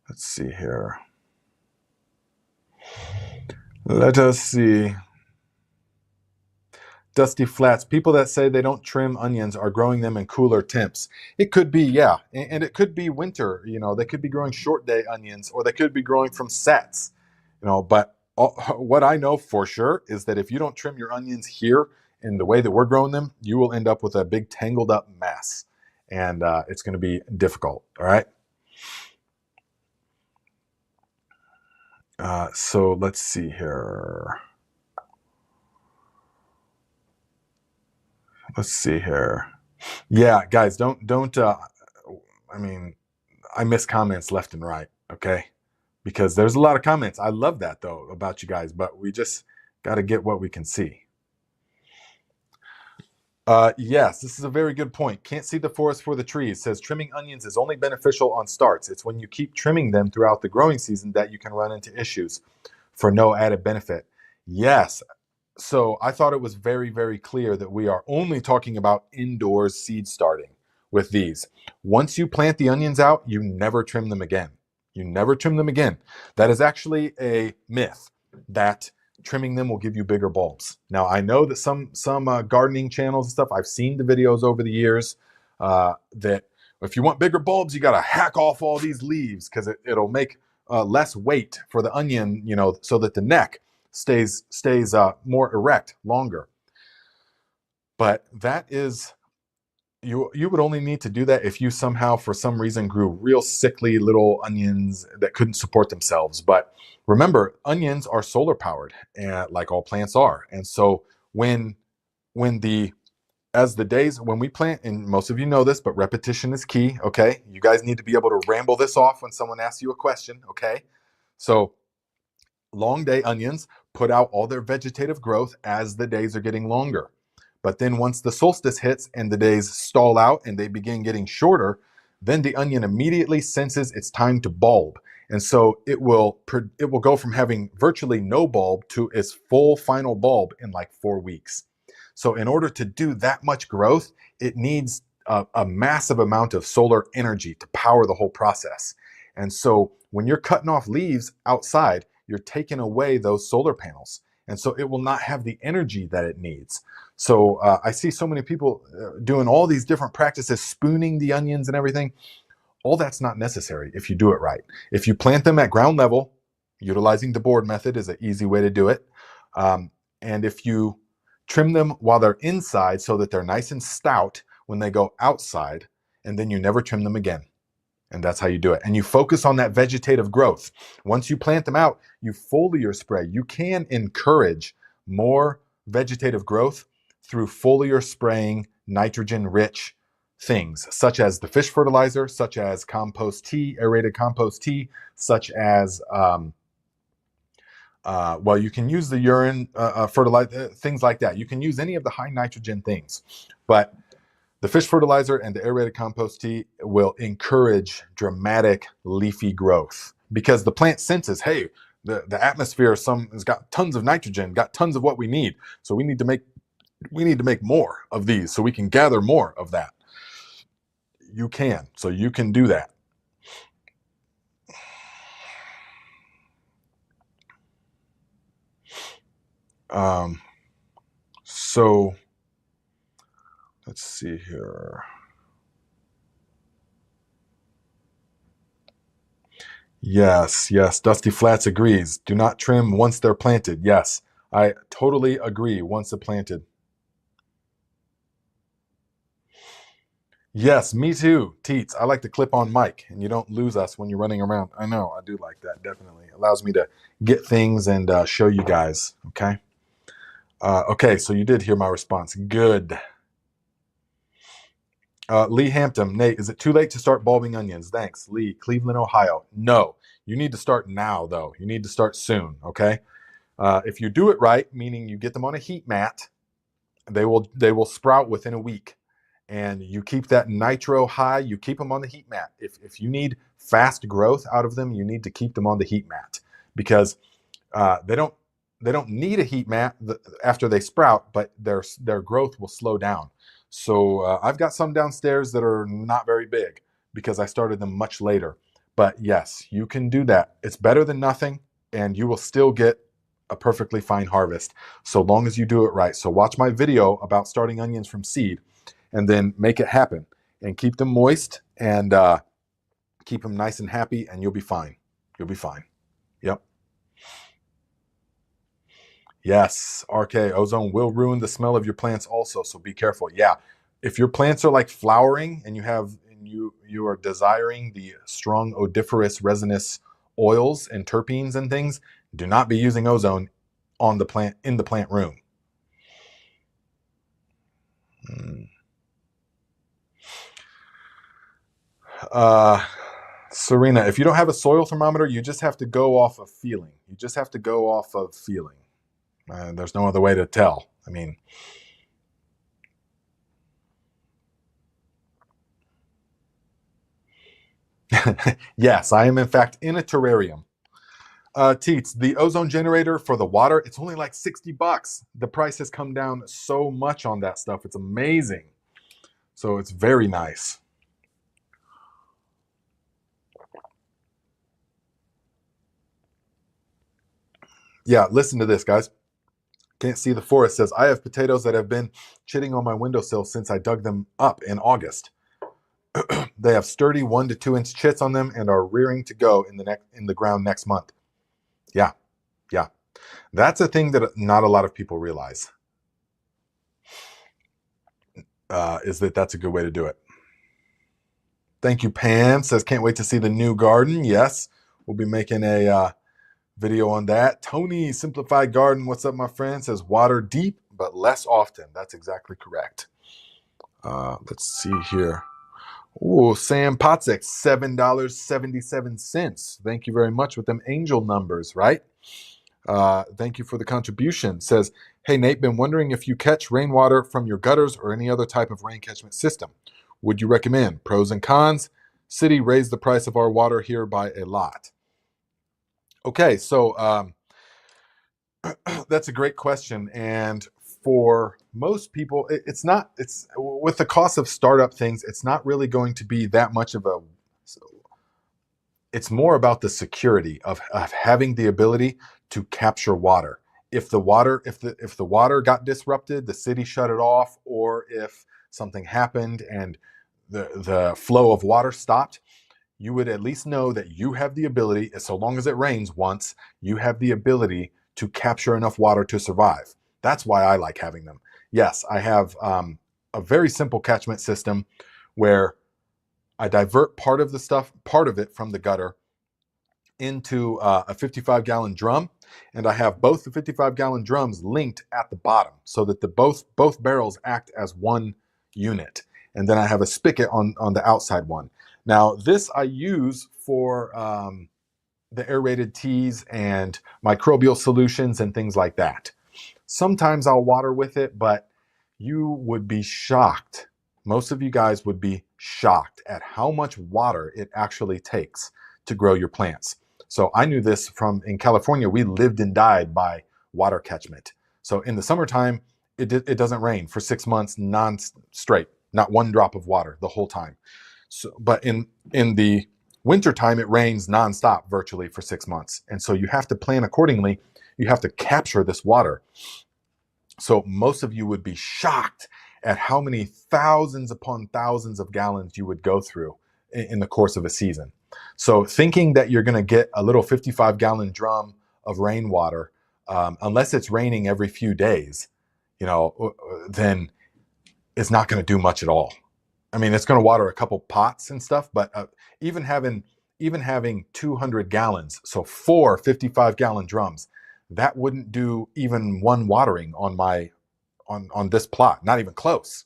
Let's see here. Let us see. Dusty Flats. People that say they don't trim onions are growing them in cooler temps. It could be, yeah. And it could be winter. They could be growing short day onions, or they could be growing from sets. But what I know for sure is that if you don't trim your onions here in the way that we're growing them, you will end up with a big tangled up mess. And it's going to be difficult. All right. So let's see here. Let's see here. Yeah, guys, don't I mean, I miss comments left and right, okay? Because there's a lot of comments. I love that though about you guys, but we just got to get what we can see. Yes, this is a very good point. Can't see the forest for the trees. Says trimming onions is only beneficial on starts. It's when you keep trimming them throughout the growing season that you can run into issues for no added benefit. Yes, so I thought it was very, very clear that we are only talking about indoors seed starting with these. Once you plant the onions out, you never trim them again. You never trim them again. That is actually a myth, that trimming them will give you bigger bulbs. Now, I know that some gardening channels and stuff, I've seen the videos over the years that if you want bigger bulbs, you got to hack off all these leaves because it'll make less weight for the onion, so that the neck stays more erect longer. But that is, you would only need to do that if you somehow, for some reason, grew real sickly little onions that couldn't support themselves. But remember, onions are solar powered, and like all plants are. And so when we plant, and most of you know this, but repetition is key. Okay, you guys need to be able to ramble this off when someone asks you a question. Okay, so long day onions put out all their vegetative growth as the days are getting longer. But then once the solstice hits and the days stall out and they begin getting shorter, then the onion immediately senses it's time to bulb. And so it will go from having virtually no bulb to its full final bulb in like 4 weeks. So in order to do that much growth, it needs a massive amount of solar energy to power the whole process. And so when you're cutting off leaves outside, you're taking away those solar panels. And so it will not have the energy that it needs. So I see so many people doing all these different practices, spooning the onions and everything. All that's not necessary if you do it right. If you plant them at ground level, utilizing the board method is an easy way to do it. And if you trim them while they're inside so that they're nice and stout when they go outside, and then you never trim them again. And that's how you do it. And you focus on that vegetative growth. Once you plant them out, you foliar spray. You can encourage more vegetative growth through foliar spraying nitrogen-rich things, such as the fish fertilizer, such as compost tea, aerated compost tea, such as, you can use the urine fertilizer, things like that. You can use any of the high nitrogen things. But The fish fertilizer and the aerated compost tea will encourage dramatic leafy growth because the plant senses, hey, the atmosphere has got tons of nitrogen, got tons of what we need. So we need to make more of these so we can gather more of that. You can. So you can do that. So let's see here. Yes, Dusty Flats agrees. Do not trim once they're planted. Yes, I totally agree once they're planted. Yes, me too, Teets. I like to clip on mic and you don't lose us when you're running around. I know, I do like that, definitely. Allows me to get things and show you guys, okay? Okay, so you did hear my response. Good. Lee Hampton, Nate, is it too late to start bulbing onions? Thanks, Lee, Cleveland, Ohio. No, you need to start now, though. You need to start soon, okay? If you do it right, meaning you get them on a heat mat, they will sprout within a week. And you keep that nitro high, you keep them on the heat mat. If you need fast growth out of them, you need to keep them on the heat mat because they don't need a heat mat after they sprout, but their growth will slow down. So I've got some downstairs that are not very big because I started them much later. But yes, you can do that. It's better than nothing, and you will still get a perfectly fine harvest so long as you do it right. So watch my video about starting onions from seed and then make it happen and keep them moist and keep them nice and happy, and you'll be fine. You'll be fine. Yep. Yes, RK, ozone will ruin the smell of your plants also, so be careful. Yeah, if your plants are like flowering and you are desiring the strong odoriferous resinous oils and terpenes and things, do not be using ozone on the plant in the plant room. Serena, if you don't have a soil thermometer, you just have to go off of feeling. You just have to go off of feeling. There's no other way to tell. I mean, yes, I am in fact in a terrarium. Teets, the ozone generator for the water, it's only like $60. The price has come down so much on that stuff. It's amazing. So it's very nice. Yeah, listen to this, guys. Can't see the forest says, I have potatoes that have been chitting on my windowsill since I dug them up in August. They have sturdy 1 to 2 inch chits on them and are rearing to go in the ground next month. Yeah. That's a thing that not a lot of people realize. Is that's a good way to do it. Thank you, Pam. Says, can't wait to see the new garden. Yes, we'll be making a video on that. Tony, Simplified Garden. What's up, my friend? Says, water deep, but less often. That's exactly correct. Let's see here. Oh, Sam Potzek, $7.77. Thank you very much with them angel numbers, right? Thank you for the contribution. Says, hey, Nate, been wondering if you catch rainwater from your gutters or any other type of rain catchment system. Would you recommend? Pros and cons. City raised the price of our water here by a lot. Okay, so that's a great question. And for most people, it's with the cost of startup things, it's not really going to be that much of it's more about the security of having the ability to capture water. If the water got disrupted, the city shut it off, or if something happened and the flow of water stopped, you would at least know that you have the ability, so long as it rains once, you have the ability to capture enough water to survive. That's why I like having them. Yes, I have a very simple catchment system where I divert part of it from the gutter into a 55-gallon drum, and I have both the 55-gallon drums linked at the bottom so that both barrels act as one unit. And then I have a spigot on the outside one. Now, this I use for the aerated teas and microbial solutions and things like that. Sometimes I'll water with it, but you would be shocked most of you guys would be shocked at how much water it actually takes to grow your plants. So I knew this from in California, we lived and died by water catchment. So in the summertime, it doesn't rain for 6 months non-straight, not one drop of water the whole time. So, but in the wintertime, it rains nonstop virtually for 6 months. And so you have to plan accordingly. You have to capture this water. So most of you would be shocked at how many thousands upon thousands of gallons you would go through in the course of a season. So thinking that you're going to get a little 55-gallon drum of rainwater, unless it's raining every few days, then it's not going to do much at all. I mean, it's going to water a couple pots and stuff, but even having 200 gallons, so 4 55-gallon drums, that wouldn't do even one watering on this plot, not even close.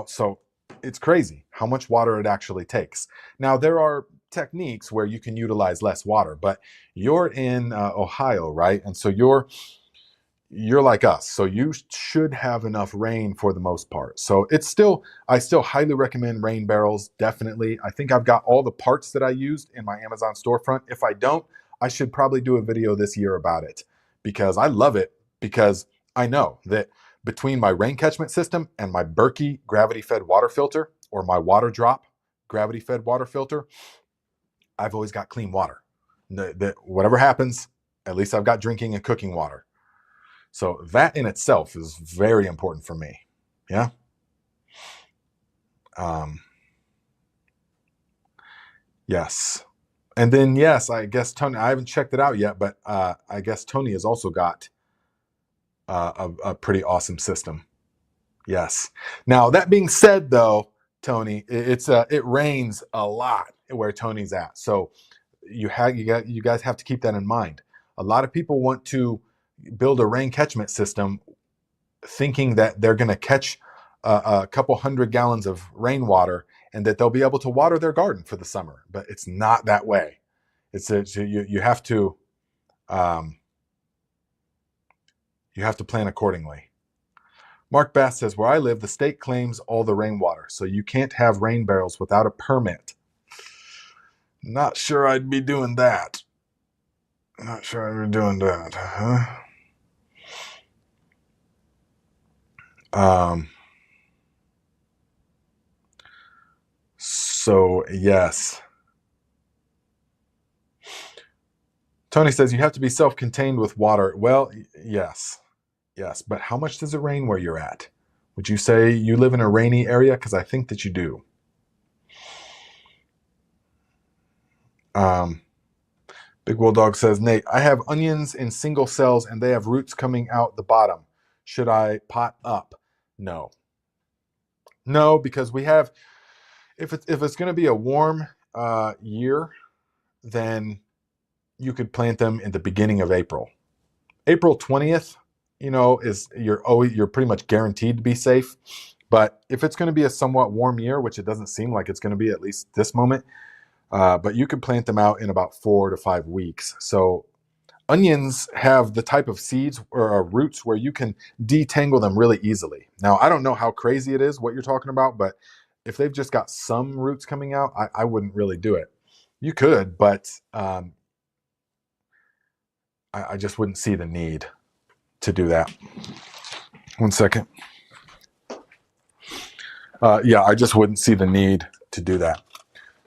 So it's crazy how much water it actually takes. Now, there are techniques where you can utilize less water, but you're in Ohio, right? And so you're like us, so you should have enough rain for the most part. So I still highly recommend rain barrels, definitely. I think I've got all the parts that I used in my Amazon storefront. If I don't, I should probably do a video this year about it, because I love it, because I know that between my rain catchment system and my Berkey gravity-fed water filter, or my water drop gravity-fed water filter, I've always got clean water. Whatever happens, at least I've got drinking and cooking water. So that in itself is very important for me. Yeah. Yes. And then, yes, I guess Tony, I haven't checked it out yet, but I guess Tony has also got a pretty awesome system. Yes. Now, that being said, though, Tony, it rains a lot where Tony's at. So you guys have to keep that in mind. A lot of people want to build a rain catchment system thinking that they're going to catch a couple 100 gallons of rainwater and that they'll be able to water their garden for the summer, but it's not that way. You have to plan accordingly. Mark Bass says, where I live, the state claims all the rainwater, so you can't have rain barrels without a permit. Not sure I'd be doing that. Not sure I'd be doing that, huh? So yes. Tony says you have to be self-contained with water. Well, yes, but how much does it rain where you're at? Would you say you live in a rainy area? Because I think that you do. Big Wool Dog says, Nate, I have onions in single cells and they have roots coming out the bottom. Should I pot up? No, because we have, if it's going to be a warm year, then you could plant them in the beginning of April. April 20th, you're pretty much guaranteed to be safe. But if it's going to be a somewhat warm year, which it doesn't seem like it's going to be at least this moment, but you can plant them out in about 4 to 5 weeks. So onions have the type of seeds or roots where you can detangle them really easily. Now, I don't know how crazy it is what you're talking about, but if they've just got some roots coming out, I wouldn't really do it. You could, but I just wouldn't see the need to do that. One second. Yeah, I just wouldn't see the need to do that.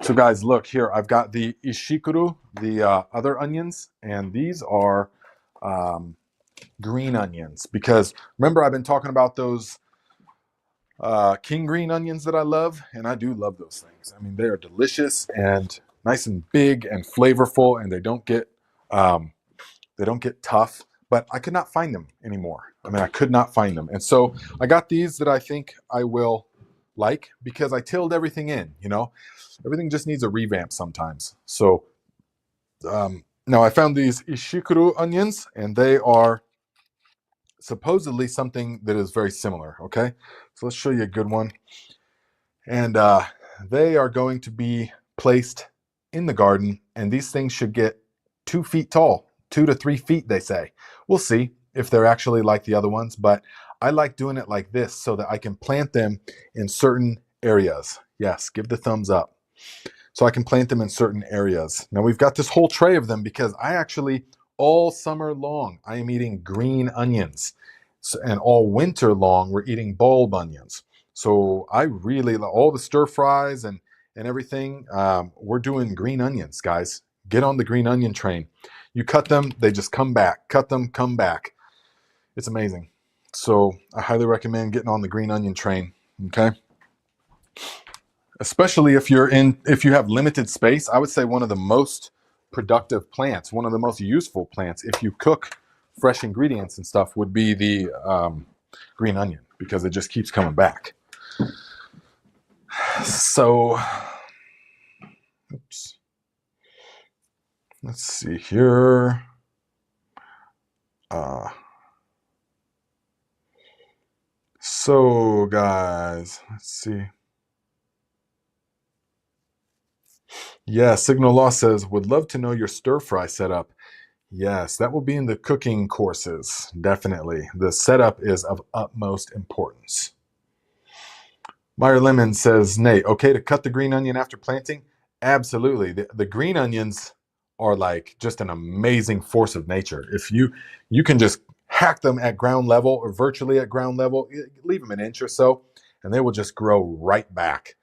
So guys, look here. I've got the ishikuru, the other onions, and these are green onions. Because remember, I've been talking about those king green onions that I love, and I do love those things. I mean, they are delicious and nice and big and flavorful, and they don't get tough. But I could not find them anymore. I mean, I could not find them, and so I got these that I think I will like because I tilled everything in. Everything just needs a revamp sometimes. So now I found these ishikuru onions, and they are supposedly something that is very similar. Okay, so let's show you a good one. And they are going to be placed in the garden, and these things should get 2 feet tall, 2 to 3 feet, they say. We'll see if they're actually like the other ones, but I like doing it like this so that I can plant them in certain areas. Yes, give the thumbs up. So I can plant them in certain areas. Now we've got this whole tray of them because I actually, all summer long, I am eating green onions. So, and all winter long, we're eating bulb onions. So I really, all the stir fries and everything, we're doing green onions, guys. Get on the green onion train. You cut them, they just come back. Cut them, come back. It's amazing. So I highly recommend getting on the green onion train, okay? Especially if you have limited space. I would say one of the most productive plants, one of the most useful plants, if you cook fresh ingredients and stuff, would be the green onion, because it just keeps coming back. So, oops. Let's see here. So, guys, let's see. Yeah, Signal Law says, would love to know your stir fry setup. Yes, that will be in the cooking courses, definitely. The setup is of utmost importance. Meyer Lemon says, Nate, okay to cut the green onion after planting? Absolutely. The green onions are like just an amazing force of nature. If you can just hack them at ground level or virtually at ground level, leave them an inch or so, and they will just grow right back.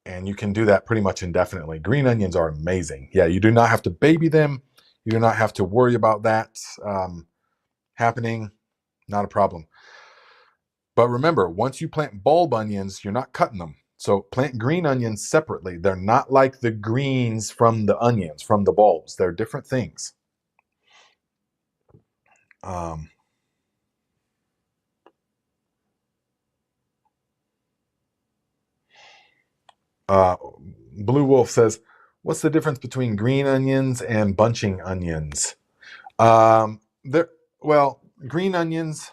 And you can do that pretty much indefinitely. Green onions are amazing. Yeah, you do not have to baby them. You do not have to worry about that happening. Not a problem. But remember, once you plant bulb onions, you're not cutting them. So plant green onions separately. They're not like the greens from the onions, from the bulbs. They're different things. Blue Wolf says, what's the difference between green onions and bunching onions? Well, green onions,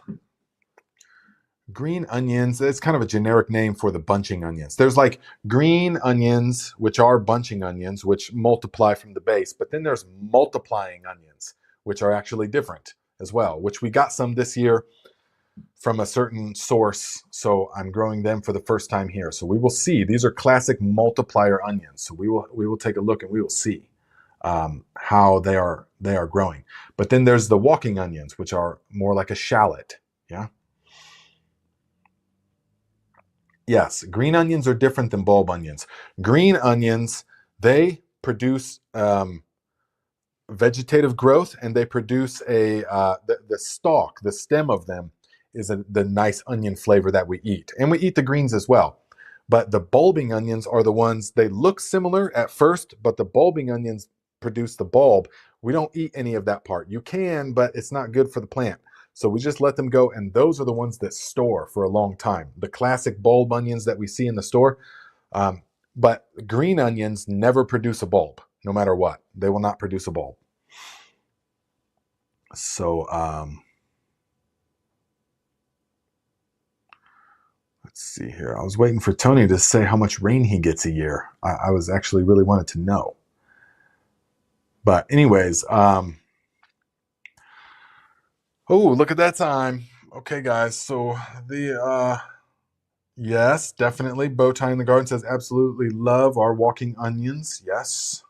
it's kind of a generic name for the bunching onions. There's like green onions, which are bunching onions, which multiply from the base, but then there's multiplying onions, which are actually different as well, which we got some this year from a certain source. So I'm growing them for the first time here. So we will see. These are classic multiplier onions. So we will take a look and we will see how they are growing. But then there's the walking onions, which are more like a shallot. Yeah. Yes, green onions are different than bulb onions. Green onions, they produce vegetative growth, and they produce the stalk, the stem of them is the nice onion flavor that we eat. And we eat the greens as well. But the bulbing onions are the ones, they look similar at first, but the bulbing onions produce the bulb. We don't eat any of that part. You can, but it's not good for the plant. So we just let them go, and those are the ones that store for a long time. The classic bulb onions that we see in the store. But green onions never produce a bulb, no matter what. They will not produce a bulb. So, let's see here. I was waiting for Tony to say how much rain he gets a year. I was actually really wanted to know. But anyways, oh, look at that time. Okay, guys. So yes, definitely. Bowtie in the Garden says, absolutely love our walking onions. Yes.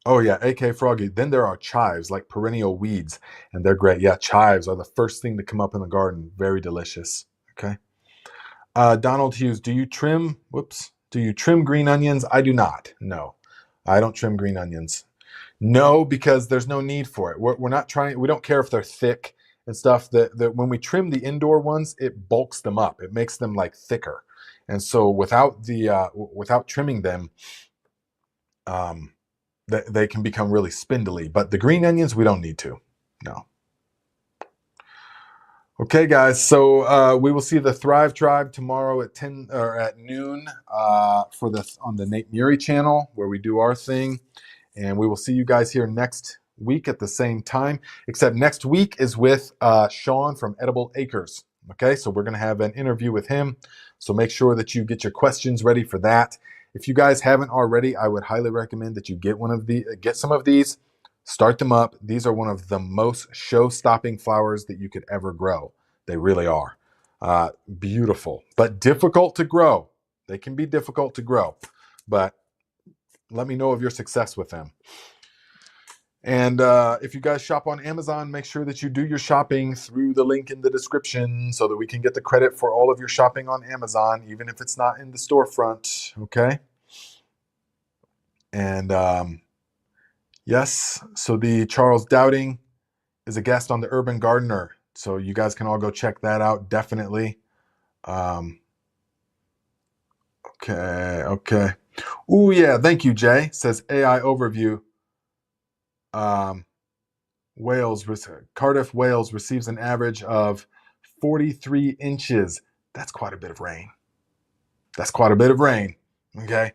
Oh, yeah, AK Froggy. Then there are chives, like perennial weeds, and they're great. Yeah, chives are the first thing to come up in the garden. Very delicious. Okay. Donald Hughes, do you trim green onions? I do not. No, I don't trim green onions. No, because there's no need for it. We're not trying, we don't care if they're thick and stuff. That when we trim the indoor ones, it bulks them up. It makes them like thicker. And so without trimming them, they can become really spindly. But the green onions, we don't need to. No. Okay, guys. So we will see the Thrive Tribe tomorrow at 10 or at noon on the Nate Muri channel, where we do our thing, and we will see you guys here next week at the same time. Except next week is with Sean from Edible Acres. Okay, so we're going to have an interview with him. So make sure that you get your questions ready for that. If you guys haven't already, I would highly recommend that you get some of these. Start them up. These are one of the most show-stopping flowers that you could ever grow. They really are. Beautiful, but difficult to grow. They can be difficult to grow, but let me know of your success with them. And if you guys shop on Amazon, make sure that you do your shopping through the link in the description so that we can get the credit for all of your shopping on Amazon, even if it's not in the storefront, okay? And yes, so the Charles Dowding is a guest on the Urban Gardener. So you guys can all go check that out, definitely. Okay. Oh yeah, thank you, Jay. Says AI overview. Cardiff, Wales receives an average of 43 inches. That's quite a bit of rain. That's quite a bit of rain. Okay.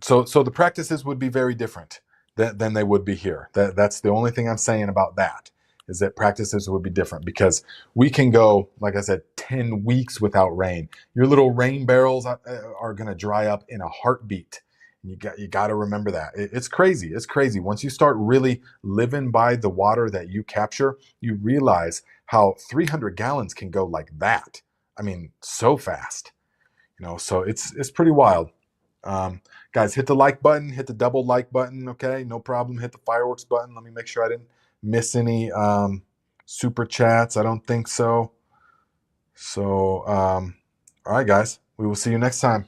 So the practices would be very different than they would be here. That's the only thing I'm saying about that, is that practices would be different, because we can go, like I said, 10 weeks without rain. Your little rain barrels are going to dry up in a heartbeat. You got to remember that. It's crazy. It's crazy. Once you start really living by the water that you capture, you realize how 300 gallons can go like that. I mean, so fast. So it's pretty wild. Guys, hit the like button, hit the double like button, okay? No problem. Hit the fireworks button. Let me make sure I didn't miss any super chats. I don't think so. So, all right, guys, we will see you next time.